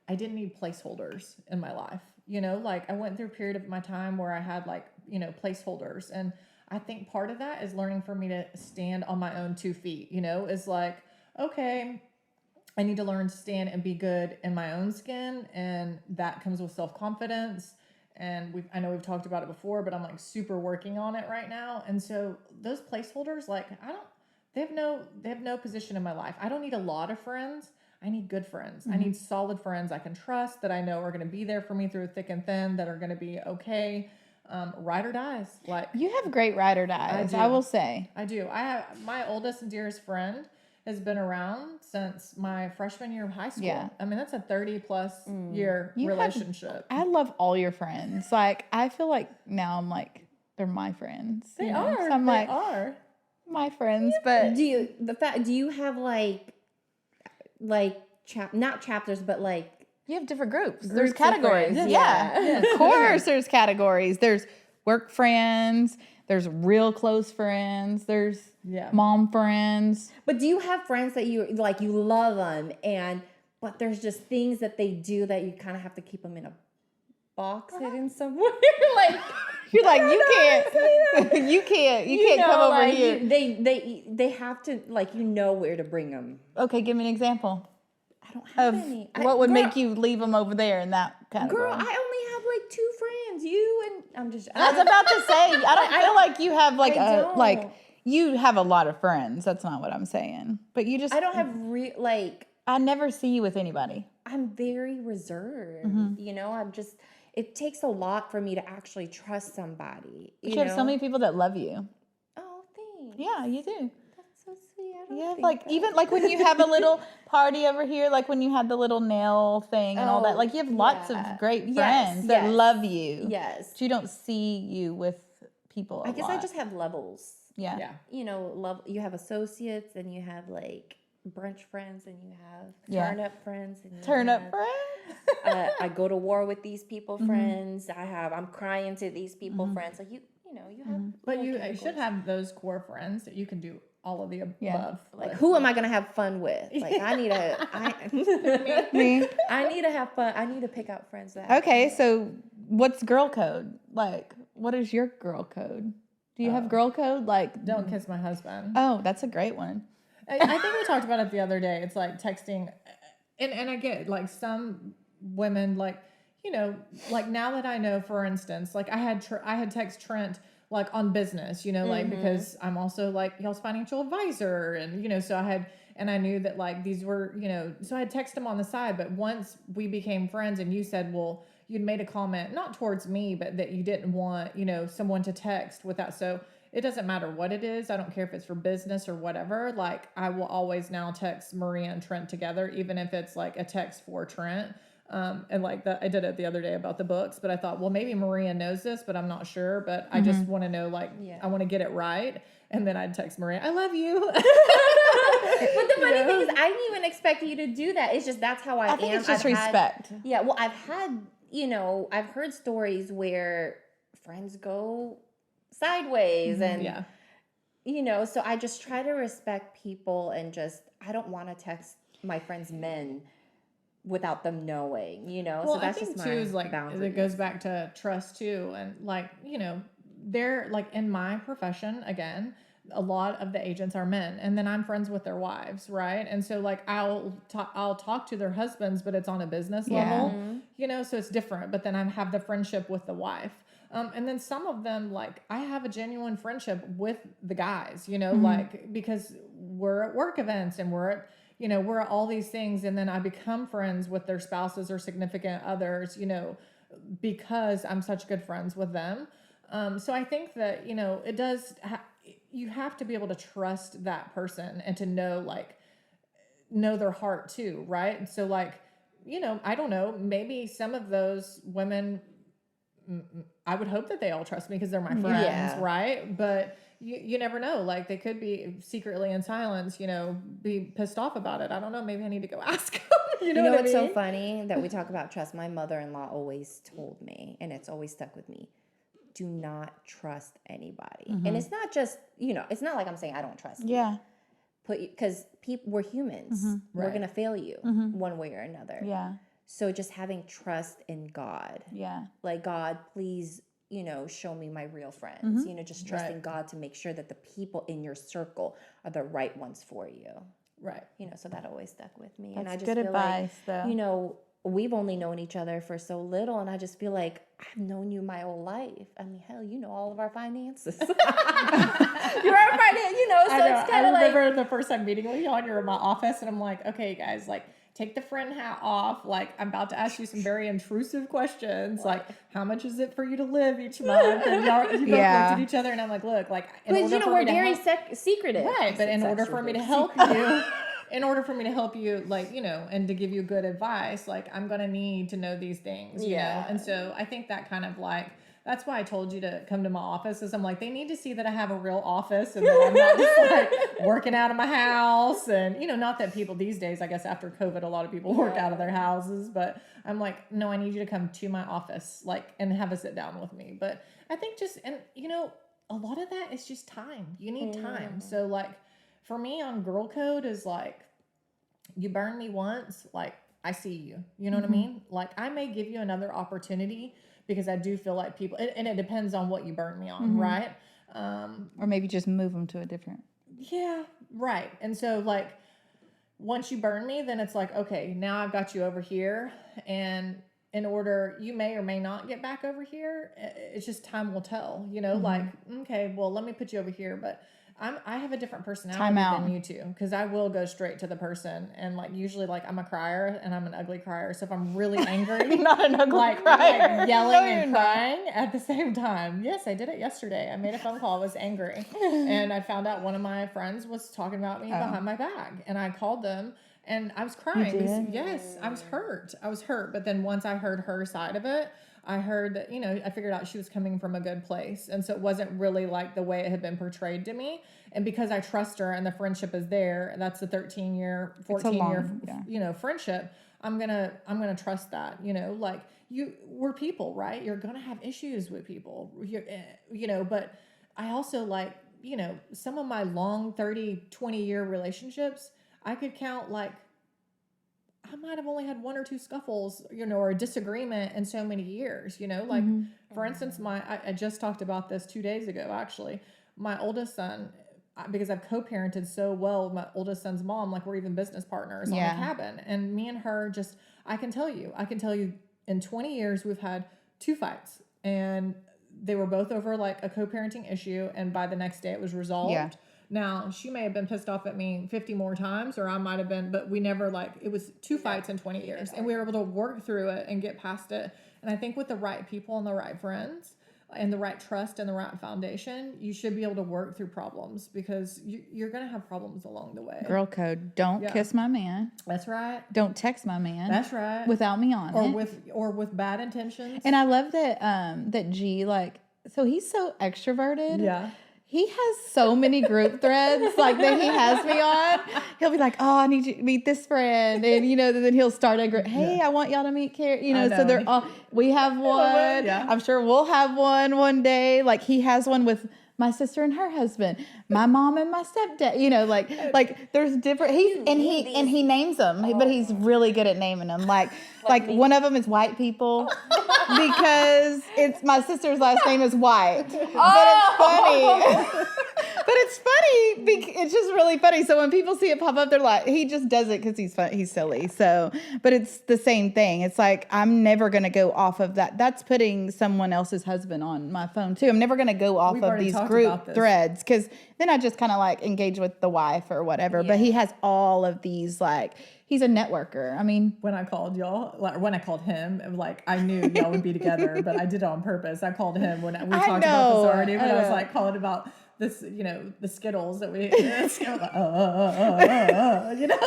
I didn't need placeholders in my life. You know, like, I went through a period of my time where I had, like, you know, placeholders. And I think part of that is learning for me to stand on my own 2 feet, you know, is like, okay, I need to learn to stand and be good in my own skin. And that comes with self-confidence. And I know we've talked about it before, but I'm like super working on it right now. And so those placeholders, like, they have no position in my life. I don't need a lot of friends. I need good friends. I need solid friends I can trust, that I know are going to be there for me through thick and thin, that are going to be okay. Ride or dies. Like, You have great ride or dies, I will say. I do. I have my oldest and dearest friend has been around since my freshman year of high school. Yeah. I mean, that's a 30 plus year relationship. I love all your friends. Like, I feel like now I'm like, they're my friends. They you know? are. So I'm they like, are. my friends, but Do you have like not chapters, but like you have different groups. Groups There's of categories. friends, Yeah. yeah. Of course there's categories. There's work friends. There's real close friends. There's mom friends. But do you have friends that you like, you love them, but there's just things that they do that you kind of have to keep them in a box hidden somewhere? Like, You're like, you can't come over like, here. They have to, like, you know where to bring them. Okay, give me an example I don't have of any. what would make you leave them over there in that category. Girl, I only have like 2 friends. You and I'm just. I was about to say, I don't feel like you have like I a don't. like you have a lot of friends. That's not what I'm saying. But you just I don't have I never see you with anybody. I'm very reserved. You know, it takes a lot for me to actually trust somebody. You have so many people that love you. Oh, thanks. Yeah, you do. That's so sweet. I don't Yeah, think like that. even like when you have a little party over here, like when you had the little nail thing and all that. Like you have lots of great friends that love you. Yes. But you don't see you with people. I guess I just have levels. Yeah. Yeah. You know, you have associates, and you have like brunch friends, and you have turn up friends, and Turn up friends. I go to war with these people, friends. I'm crying to these people, friends. Like you have. But you should have those core friends that you can do all of the above. Yeah. Like, who am I gonna have fun with? Like, I need Me. I need to have fun. I need to pick out friends that. Okay, so what's girl code? Like, what is your girl code? Do you have girl code? Like, Don't kiss my husband. Oh, that's a great one. I think we talked about it the other day. It's like texting, and I get like some women, like, you know, like now that I know, for instance, like I had text Trent like on business, you know, like because I'm also like y'all's financial advisor, and you know, so I knew that like these were, you know, so I had texted him on the side. But once we became friends, and you said, well, you'd made a comment not towards me, but that you didn't want, you know, someone to text with that. So it doesn't matter what it is. I don't care if it's for business or whatever. Like I will always now text Maria and Trent together, even if it's like a text for Trent. And like that, I did it the other day about the books, but I thought, well, maybe Maria knows this, but I'm not sure. But I just want to know, like, I want to get it right. And then I'd text Maria, I love you. But the funny thing is, I didn't even expect you to do that. It's just that's how I am. I think it's just respect. Yeah, well, I've heard stories where friends go sideways, and you know, so I just try to respect people, and I don't want to text my friends' men without them knowing, you know. Well, so that's I think just too my is like boundary. it goes back to trust too, and like, you know, they're like in my profession again. A lot of the agents are men, and then I'm friends with their wives, right? And so like I'll talk to their husbands, but it's on a business level, you know, so it's different. But then I have the friendship with the wife. And then some of them, like I have a genuine friendship with the guys, you know, like because we're at work events and we're at, you know, we're all these things. And then I become friends with their spouses or significant others, you know, because I'm such good friends with them. So I think that, you know, it does, you have to be able to trust that person and to know their heart too. Right. So like, you know, I don't know, maybe some of those women, I would hope that they all trust me because they're my friends. Yeah. Right. But you never know. Like they could be secretly in silence, you know, be pissed off about it. I don't know. Maybe I need to go ask them. You know what what's I mean? so funny that we talk about trust? My mother-in-law always told me, and it's always stuck with me, do not trust anybody. And it's not just, you know, it's not like I'm saying I don't trust you. Yeah. Because we're humans. We're Right. going to fail you one way or another. Yeah. So just having trust in God. Yeah. Like, God, please, you know, show me my real friends. You know, just trusting Right. God to make sure that the people in your circle are the right ones for you. Right. You know, so that always stuck with me. That's and I just good feel advice, like, though. you know, we've only known each other for so little, and I just feel like I've known you my whole life. I mean, hell, you know all of our finances. You're our finance, you know, so it's kind of like. I remember the first time meeting with you and you're in my office and I'm like, okay, guys, like take the friend hat off. Like I'm about to ask you some very intrusive questions. Like how much is it for you to live each month? And you both looked at each other and I'm like, look, like in But order you know, for we're me to very help, secretive. right? But in order for me to help you, in order for me to help you, like, you know, and to give you good advice, like I'm going to need to know these things, you know? And so I think that kind of like, that's why I told you to come to my office is I'm like, they need to see that I have a real office and that I'm not just like working out of my house. And, you know, not that people these days, I guess after COVID, a lot of people work out of their houses, but I'm like, no, I need you to come to my office, like, and have a sit down with me. But I think just, and you know, a lot of that is just time. You need time. So like for me on girl code is like, you burn me once, like I see you, you know what I mean? Like I may give you another opportunity because I do feel like people, and it depends on what you burn me on, right? Or maybe just move them to a different. Yeah, right. And so like, once you burn me, then it's like, okay, now I've got you over here. And in order, you may or may not get back over here. It's just time will tell, you know, like, okay, well, let me put you over here. But I have a different personality than you two because I will go straight to the person and like usually like I'm a crier and I'm an ugly crier. So if I'm really angry, You're not an ugly like crier. yelling No, and you're not. crying at the same time. Yes, I did it yesterday. I made a phone call. I was angry and I found out one of my friends was talking about me behind my back and I called them and I was crying. You Because, did? yes, I was hurt. But then once I heard her side of it, I heard that, you know, I figured out she was coming from a good place. And so it wasn't really like the way it had been portrayed to me. And because I trust her and the friendship is there, that's a 13-year, 14-year, you know, friendship. I'm going to trust that, you know, like we're people, right? You're going to have issues with people, you know, but I also like, you know, some of my long 30, 20-year relationships, I could count like, I might have only had one or two scuffles, you know, or a disagreement in so many years, you know, like for instance, I just talked about this 2 days ago, actually, my oldest son, because I've co-parented so well with my oldest son's mom, like we're even business partners on the cabin and me and her just, I can tell you in 20 years, we've had 2 fights and they were both over like a co-parenting issue. And by the next day it was resolved. Yeah. Now, she may have been pissed off at me 50 more times, or I might have been, but we never it was 2 fights in 20 years. And we were able to work through it and get past it. And I think with the right people and the right friends and the right trust and the right foundation, you should be able to work through problems because you're going to have problems along the way. Girl code. Don't kiss my man. That's right. Don't text my man. That's right. Without me on it. Or with bad intentions. And I love that, that G, like, so he's so extroverted. Yeah. He has so many group threads like that he has me on. He'll be like, "Oh, I need you to meet this friend," and you know, then he'll start a group. Hey, I want y'all to meet Carrie. You know, so they're all. We have one. Yeah. I'm sure we'll have one day. Like he has one with my sister and her husband, my mom and my stepdad. You know, like there's different. He names them, but he's really good at naming them. Like one of them is white people because it's my sister's last name is White. But it's funny. But it's funny. It's just really funny. So when people see it pop up, they're like, he just does it because he's fun. He's silly. So, but it's the same thing. It's like, I'm never going to go off of that. That's putting someone else's husband on my phone too. I'm never going to go off of these group threads because then I just kind of like engage with the wife or whatever. Yeah. But he has all of these like, he's a networker. I mean, when I called y'all, like when I called him, like I knew y'all would be together, but I did it on purpose. I called him when we talked about this already, but I was like calling about this, the Skittles that we,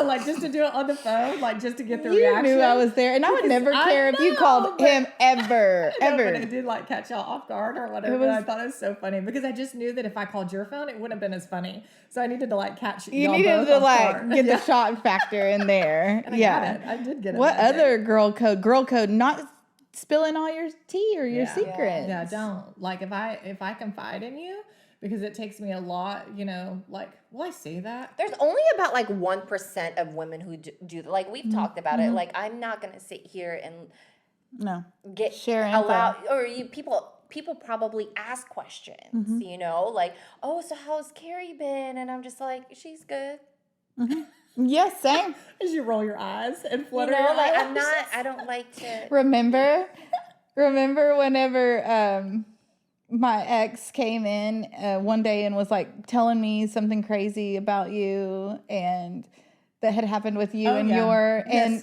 like just to do it on the phone, like just to get the reaction. You knew I was there, and I would never care if you called him ever. But it did like catch y'all off guard or whatever. I thought it was so funny because I just knew that if I called your phone, it wouldn't have been as funny. So I needed to like catch you y'all needed both to off like guard. get the shock factor in there. And I did get it. What other girl code? Not spilling all your tea or your secrets. Yeah, don't. Like if I confide in you, because it takes me a lot, like, will I say that? There's only about like 1% of women who do that. Like we've talked about it. Like I'm not going to sit here and people probably ask questions, like, oh, so how's Carrie been? And I'm just like, she's good. Mm-hmm. Yes, same. As you roll your eyes and flutter your like eyes. I don't like to. Remember whenever my ex came in one day and was like telling me something crazy about you and that had happened with you and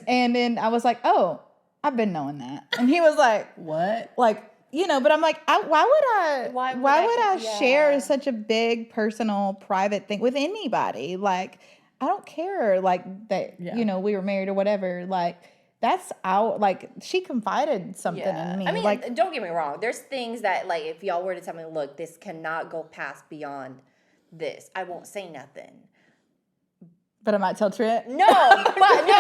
and then I was like, oh, I've been knowing that. And he was like, what? Like, but I'm like, why would I share such a big personal private thing with anybody? Like, I don't care like that, we were married or whatever. Like, that's she confided something in me. I mean, like, don't get me wrong. There's things that like, if y'all were to tell me, look, this cannot go past beyond this, I won't say nothing. But I might tell Trent. No. But there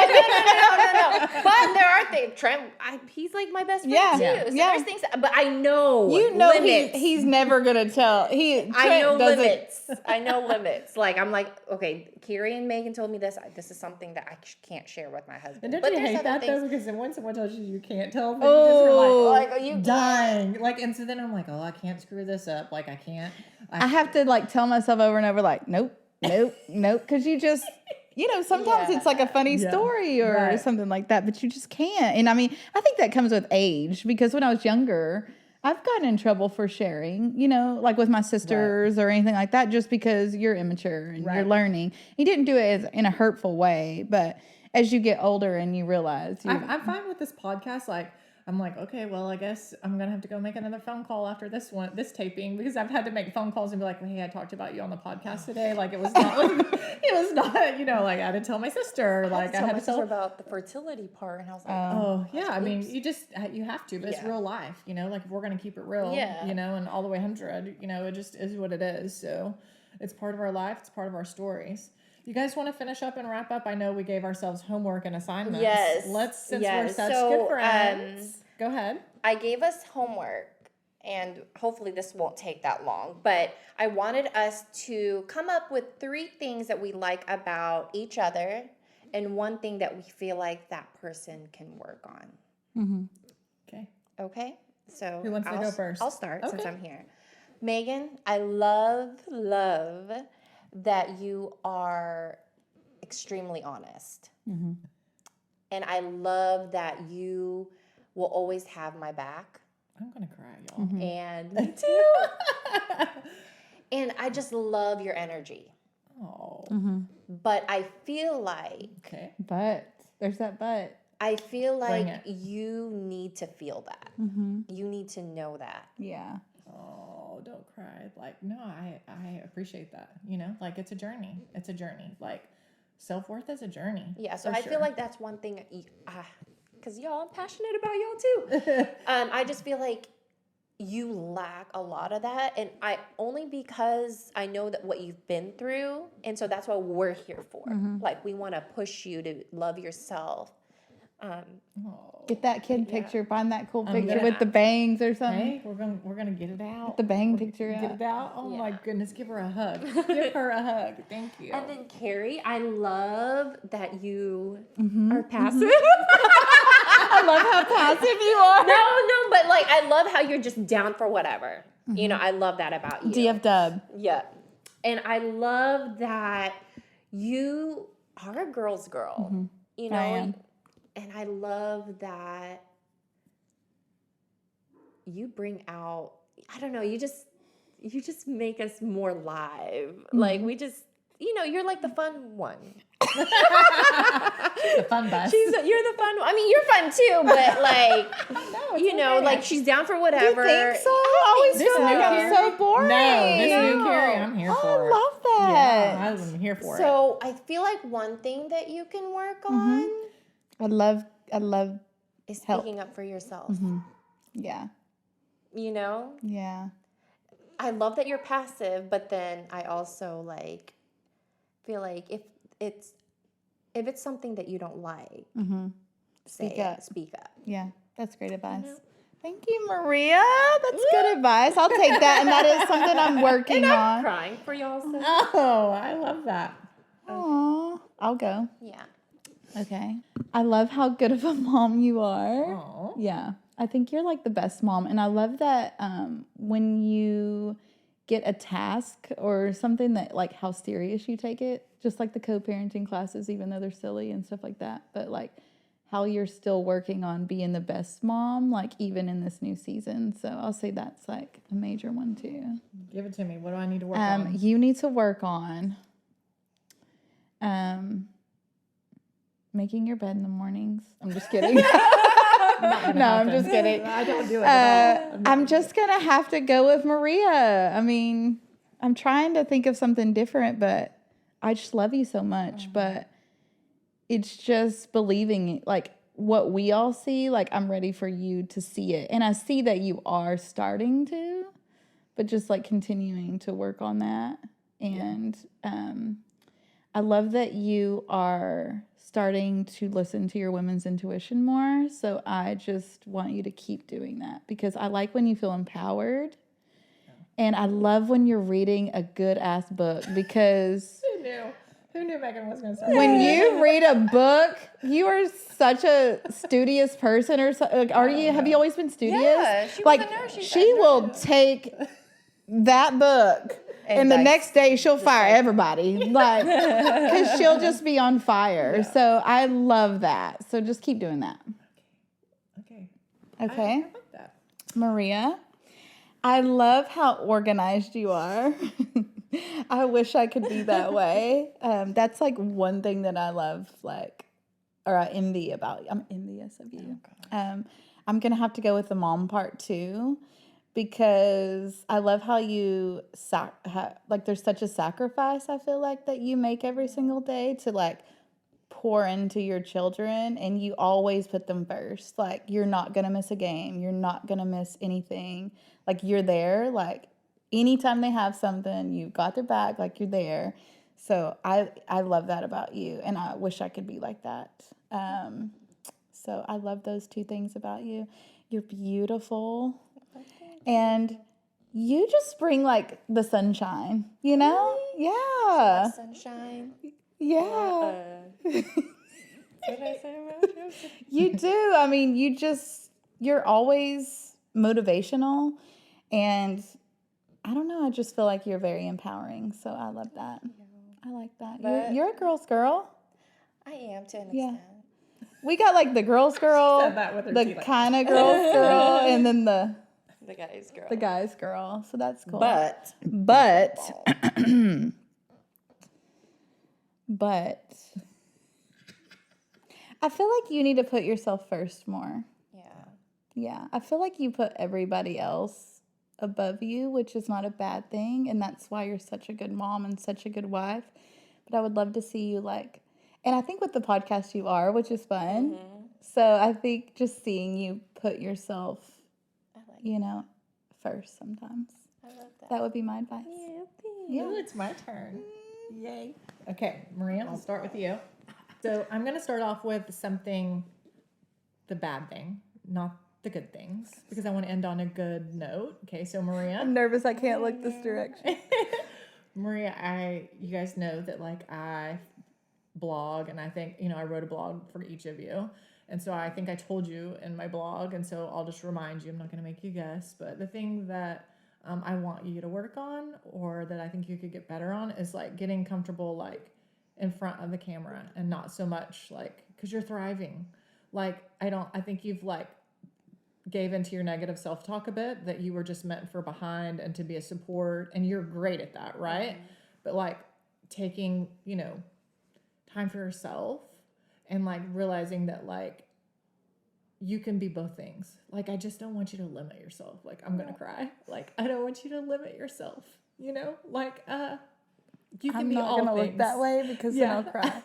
are things. Trent, he's like my best friend too. So there's things, but I know limits. He's never gonna tell. I know limits. I know limits. Like I'm like, okay, Carrie and Megan told me this. This is something that I can't share with my husband. And don't you hate that though? Because then when someone tells you can't tell, but you just are dying. Like, and so then I'm like, oh, I can't screw this up. Like I can't. I have to like tell myself over and over, like, nope. Because you just, sometimes it's like a funny story or something like that, but you just can't. And I mean, I think that comes with age because when I was younger, I've gotten in trouble for sharing, like with my sisters or anything like that, just because you're immature and you're learning. You didn't do it in a hurtful way, but as you get older and you realize. I'm fine with this podcast, like, I'm like, okay, well, I guess I'm going to have to go make another phone call after this taping because I've had to make phone calls and be like, well, hey, I talked about you on the podcast today. Like, it was not, like I had to tell my sister. Like, I had to tell her about the fertility part. And I was like, oh, yeah. I mean, you have to, but it's real life, like if we're going to keep it real, and all the way 100, it just is what it is. So it's part of our life. It's part of our stories. You guys want to finish up and wrap up? I know we gave ourselves homework and assignments. Yes. We're such good friends. Go ahead. I gave us homework, and hopefully this won't take that long, but I wanted us to come up with 3 things that we like about each other and 1 thing that we feel like that person can work on. Mm-hmm. Okay? So who wants to go first? I'll start since I'm here. Megan, I love that you are extremely honest. Mm-hmm. And I love that you will always have my back. I'm going to cry, y'all. Mm-hmm. And me too. And I just love your energy. Oh. Mm-hmm. But I feel like... Okay. But. There's that but. I feel like you need to feel that. Mm-hmm. You need to know that. Yeah. Oh, don't cry. Like, no, I appreciate that. Like it's a journey. Like self-worth is a journey. Yeah. So I feel like that's one thing, because y'all, I'm passionate about y'all too. I just feel like you lack a lot of that. And only because I know that what you've been through. And so that's what we're here for. Mm-hmm. Like we want to push you to love yourself. Get that kid picture. Find that cool picture with the bangs or something. Hey, we're gonna get it out. Get the bang picture out. Get it out. Oh my goodness! Give her a hug. Give her a hug. Thank you. And then Carrie, I love that you are passive. I love how passive you are. No, but I love how you're just down for whatever. Mm-hmm. I love that about you. DF Dub. Yeah. And I love that you are a girl's girl. You know, I am. and I love that you bring out, I don't know, you just make us more live. Like we just, you know, you're like the fun one. She's the fun bus. You're the fun one. I mean, you're fun too, but like, No, you know, okay. like she's down for whatever. Do you think so? I always This feel like new I'm Carrie? so boring. No, this new No. Carrie, I'm here for I it. love that. Yeah, I'm here for it. So I feel like one thing that you can work on I love, is help. speaking up for yourself. yeah, You know? yeah. I love that you're passive, but then I also like feel like if it's something that you don't like, Speak say up. it, speak up. Yeah, that's great advice. Thank you, Maria. That's good advice. I'll take that, and that is something I'm working on. Crying for y'all. So. Oh, I love that. Aw, I'll go. Yeah. Okay. I love how good of a mom you are. Aw. Yeah. I think you're like the best mom. And I love that when you get a task or something that like how serious you take it, just like the co-parenting classes, even though they're silly and stuff like that. But like how you're still working on being the best mom, like even in this new season. So I'll say that's like a major one too. Give it to me. What do I need to work on? You need to work on making your bed in the mornings. I'm just kidding. No, I'm just kidding. I don't do it at all. I'm just going to have to go with Maria. I mean, I'm trying to think of something different, but I just love you so much. But it's just believing, like, what we all see, like, I'm ready for you to see it. And I see that you are starting to, but just, like, continuing to work on that. And I love that you are starting to listen to your women's intuition more. So I just want you to keep doing that because I like when you feel empowered. And I love when you're reading a good ass book because Who knew Megan was going to start? when you read a book, you are such a studious person or so. Like, have you always been studious? Yeah, she was like a nurse. she will take that book and the next day she'll fire everybody, like, because she'll just be on fire. Yeah. So I love that. So just keep doing that. Okay. Okay. I like that. Maria, I love how organized you are. I wish I could be that way. That's like one thing that I love, like, or I envy about you. I'm envious of you. I'm going to have to go with the mom part too. Because I love how you, like, there's such a sacrifice, I feel like, that you make every single day to, like, pour into your children. And you always put them first. Like, you're not going to miss a game. You're not going to miss anything. Like, you're there. Like, anytime they have something, you've got their back. Like, you're there. So I love that about you. And I wish I could be like that. So I love those two things about you. You're beautiful. And you just bring, like, the sunshine, you know? Really? Yeah. Sunshine. Yeah. What did I say about you? You do. I mean, you're always motivational. And I don't know. I just feel like you're very empowering. So I love that. I like that. You're a girl's girl. I am to an Yeah. extent. We got, like, the girl's girl, said that with her the teeth, like- kind of girl's girl, and then the guy's girl. girl. So that's cool. But But I feel like you need to put yourself first more. Yeah. I feel like you put everybody else above you, which is not a bad thing. And that's why you're such a good mom and such a good wife. But I would love to see you, like, and I think with the podcast you are, which is fun. So I think just seeing you put yourself, you know, first sometimes. I love that. That would be my advice. Yeah. Ooh, it's my turn. Yay. Okay, Maria, I'll start with you. So I'm going to start off with something, the bad thing, not the good things, because I want to end on a good note. Okay, so Maria. I'm nervous. I can't look this direction. Maria, you guys know that, like, I blog, and I think, you know, I wrote a blog for each of you. And so I think I told you in my blog, and so I'll just remind you, I'm not going to make you guess, but the thing that I want you to work on, or that I think you could get better on, is like getting comfortable like in front of the camera and not so much like, because you're thriving. Like I think you've like gave into your negative self-talk a bit, that you were just meant for behind and to be a support, and you're great at that, right? But like taking, you know, time for yourself and like realizing that like you can be both things. Like, I just don't want you to limit yourself. Like, I'm going to cry. Like, I don't want you to limit yourself, you know? Like, you can be all things. I'm not going to look that way because then I'll cry.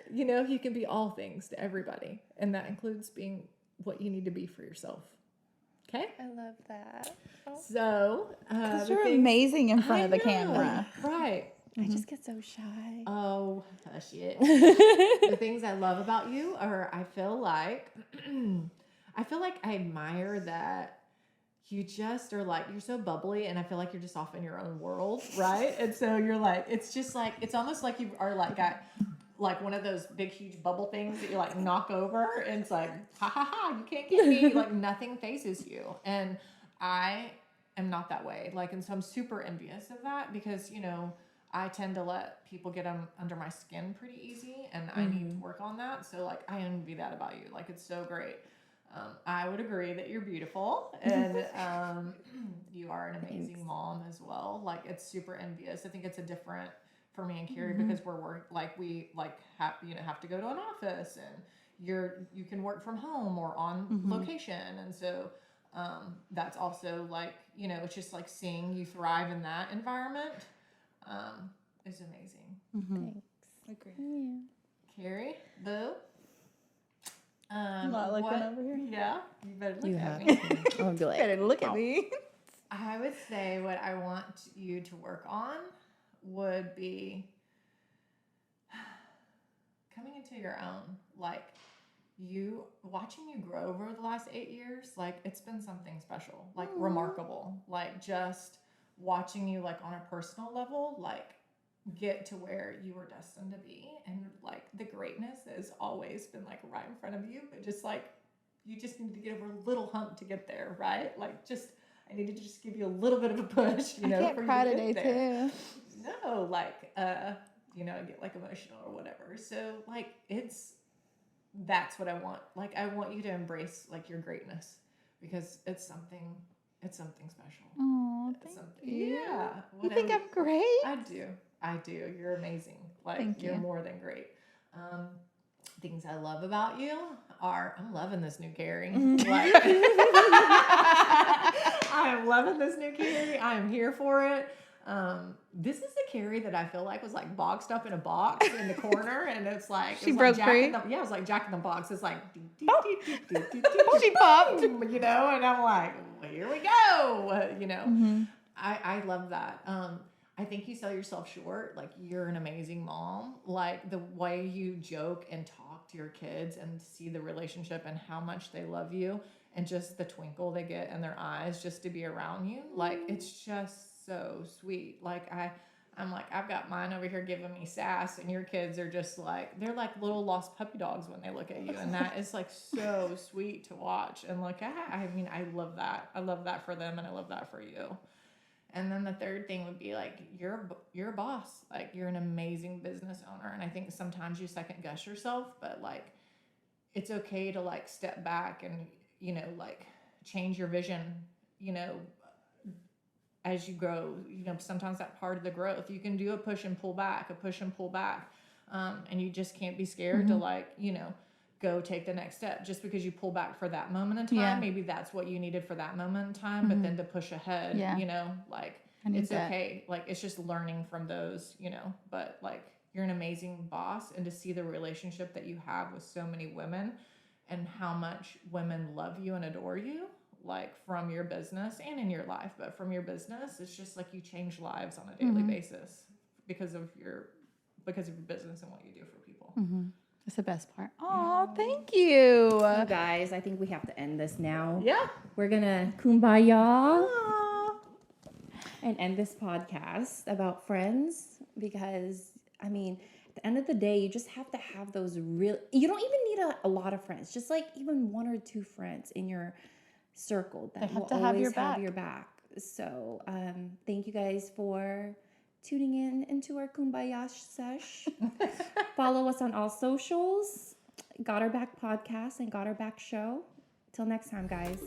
You know, you can be all things to everybody. And that includes being what you need to be for yourself. Okay? I love that. So, because you're amazing in front of the camera. Right. I just get so shy. Oh, hush it. The things I love about you are, I feel like I admire that you just are like, you're so bubbly, and I feel like you're just off in your own world, right? And so you're like, it's just like, it's almost like you are like got like one of those big, huge bubble things that you like knock over, and it's like, ha ha ha, you can't get me. Like, nothing phases you. And I am not that way. Like, and so I'm super envious of that, because, you know, I tend to let people get under my skin pretty easy, and I need to work on that. So like, I envy that about you. Like, it's so great. I would agree that you're beautiful, and you are an amazing mom as well. Like, it's super envious. I think it's a different for me and Carrie, because we have to go to an office, and you can work from home or on location, and so that's also like, you know, it's just like seeing you thrive in that environment is amazing. Thanks. Agree. Yeah. Carrie, boo. Not looking over here. Yeah, you better look You at have me. I'm gonna be like, Better look at me. I would say what I want you to work on would be coming into your own. Like, watching you grow over the last 8 years, like, it's been something special, like remarkable. Like, just watching you like on a personal level, like get to where you were destined to be, and like the greatness that has always been like right in front of you, but just like you just need to get over a little hump to get there, right? Like, just I need to just give you a little bit of a push, you know, I can't for cry you to today get there. too. No, like you know, I get like emotional or whatever. So like that's what I want. Like, I want you to embrace like your greatness, because it's something special. Oh, It's thank something. you. Yeah. You think I'm great? I do. You're amazing. Like, Thank you. You're more than great. Things I love about you are, I'm loving this new Carrie. Like, I am loving this new Carrie. I am here for it. This is the Carrie that I feel like was like boxed up in a box in the corner, and it's like She broke free. it was like Jack in the Box. It's like She popped. you know, and I'm like, well, here we go. You know, I love that. I think you sell yourself short. Like, you're an amazing mom. Like, the way you joke and talk to your kids, and see the relationship and how much they love you, and just the twinkle they get in their eyes just to be around you. Like, it's just so sweet. Like, I'm like, I've got mine over here giving me sass, and your kids are just like, they're like little lost puppy dogs when they look at you. And that is like so sweet to watch and look at. I mean, I love that. I love that for them, and I love that for you. And then the third thing would be like, you're a boss. Like, you're an amazing business owner. And I think sometimes you second guess yourself, but like, it's okay to like step back and, you know, like change your vision, you know, as you grow. You know, sometimes that part of the growth, you can do a push and pull back. And you just can't be scared to like, you know, go take the next step. Just because you pull back for that moment in time, maybe that's what you needed for that moment in time, but then to push ahead, you know, like, it's okay. Like, it's just learning from those, you know, but like, you're an amazing boss, and to see the relationship that you have with so many women, and how much women love you and adore you, like, from your business and in your life, but from your business, it's just like you change lives on a daily basis because of your business and what you do for people. That's the best part. Oh, thank you. You guys, I think we have to end this now. Yeah. We're gonna kumbaya and end this podcast about friends, because I mean, at the end of the day, you just have to have those real. You don't even need a lot of friends. Just like even one or two friends in your circle that will always have your back. So thank you guys for tuning in into our Kumbaya sesh. Follow us on all socials. Got Our Back Podcast and Got Our Back Show. Till next time, guys.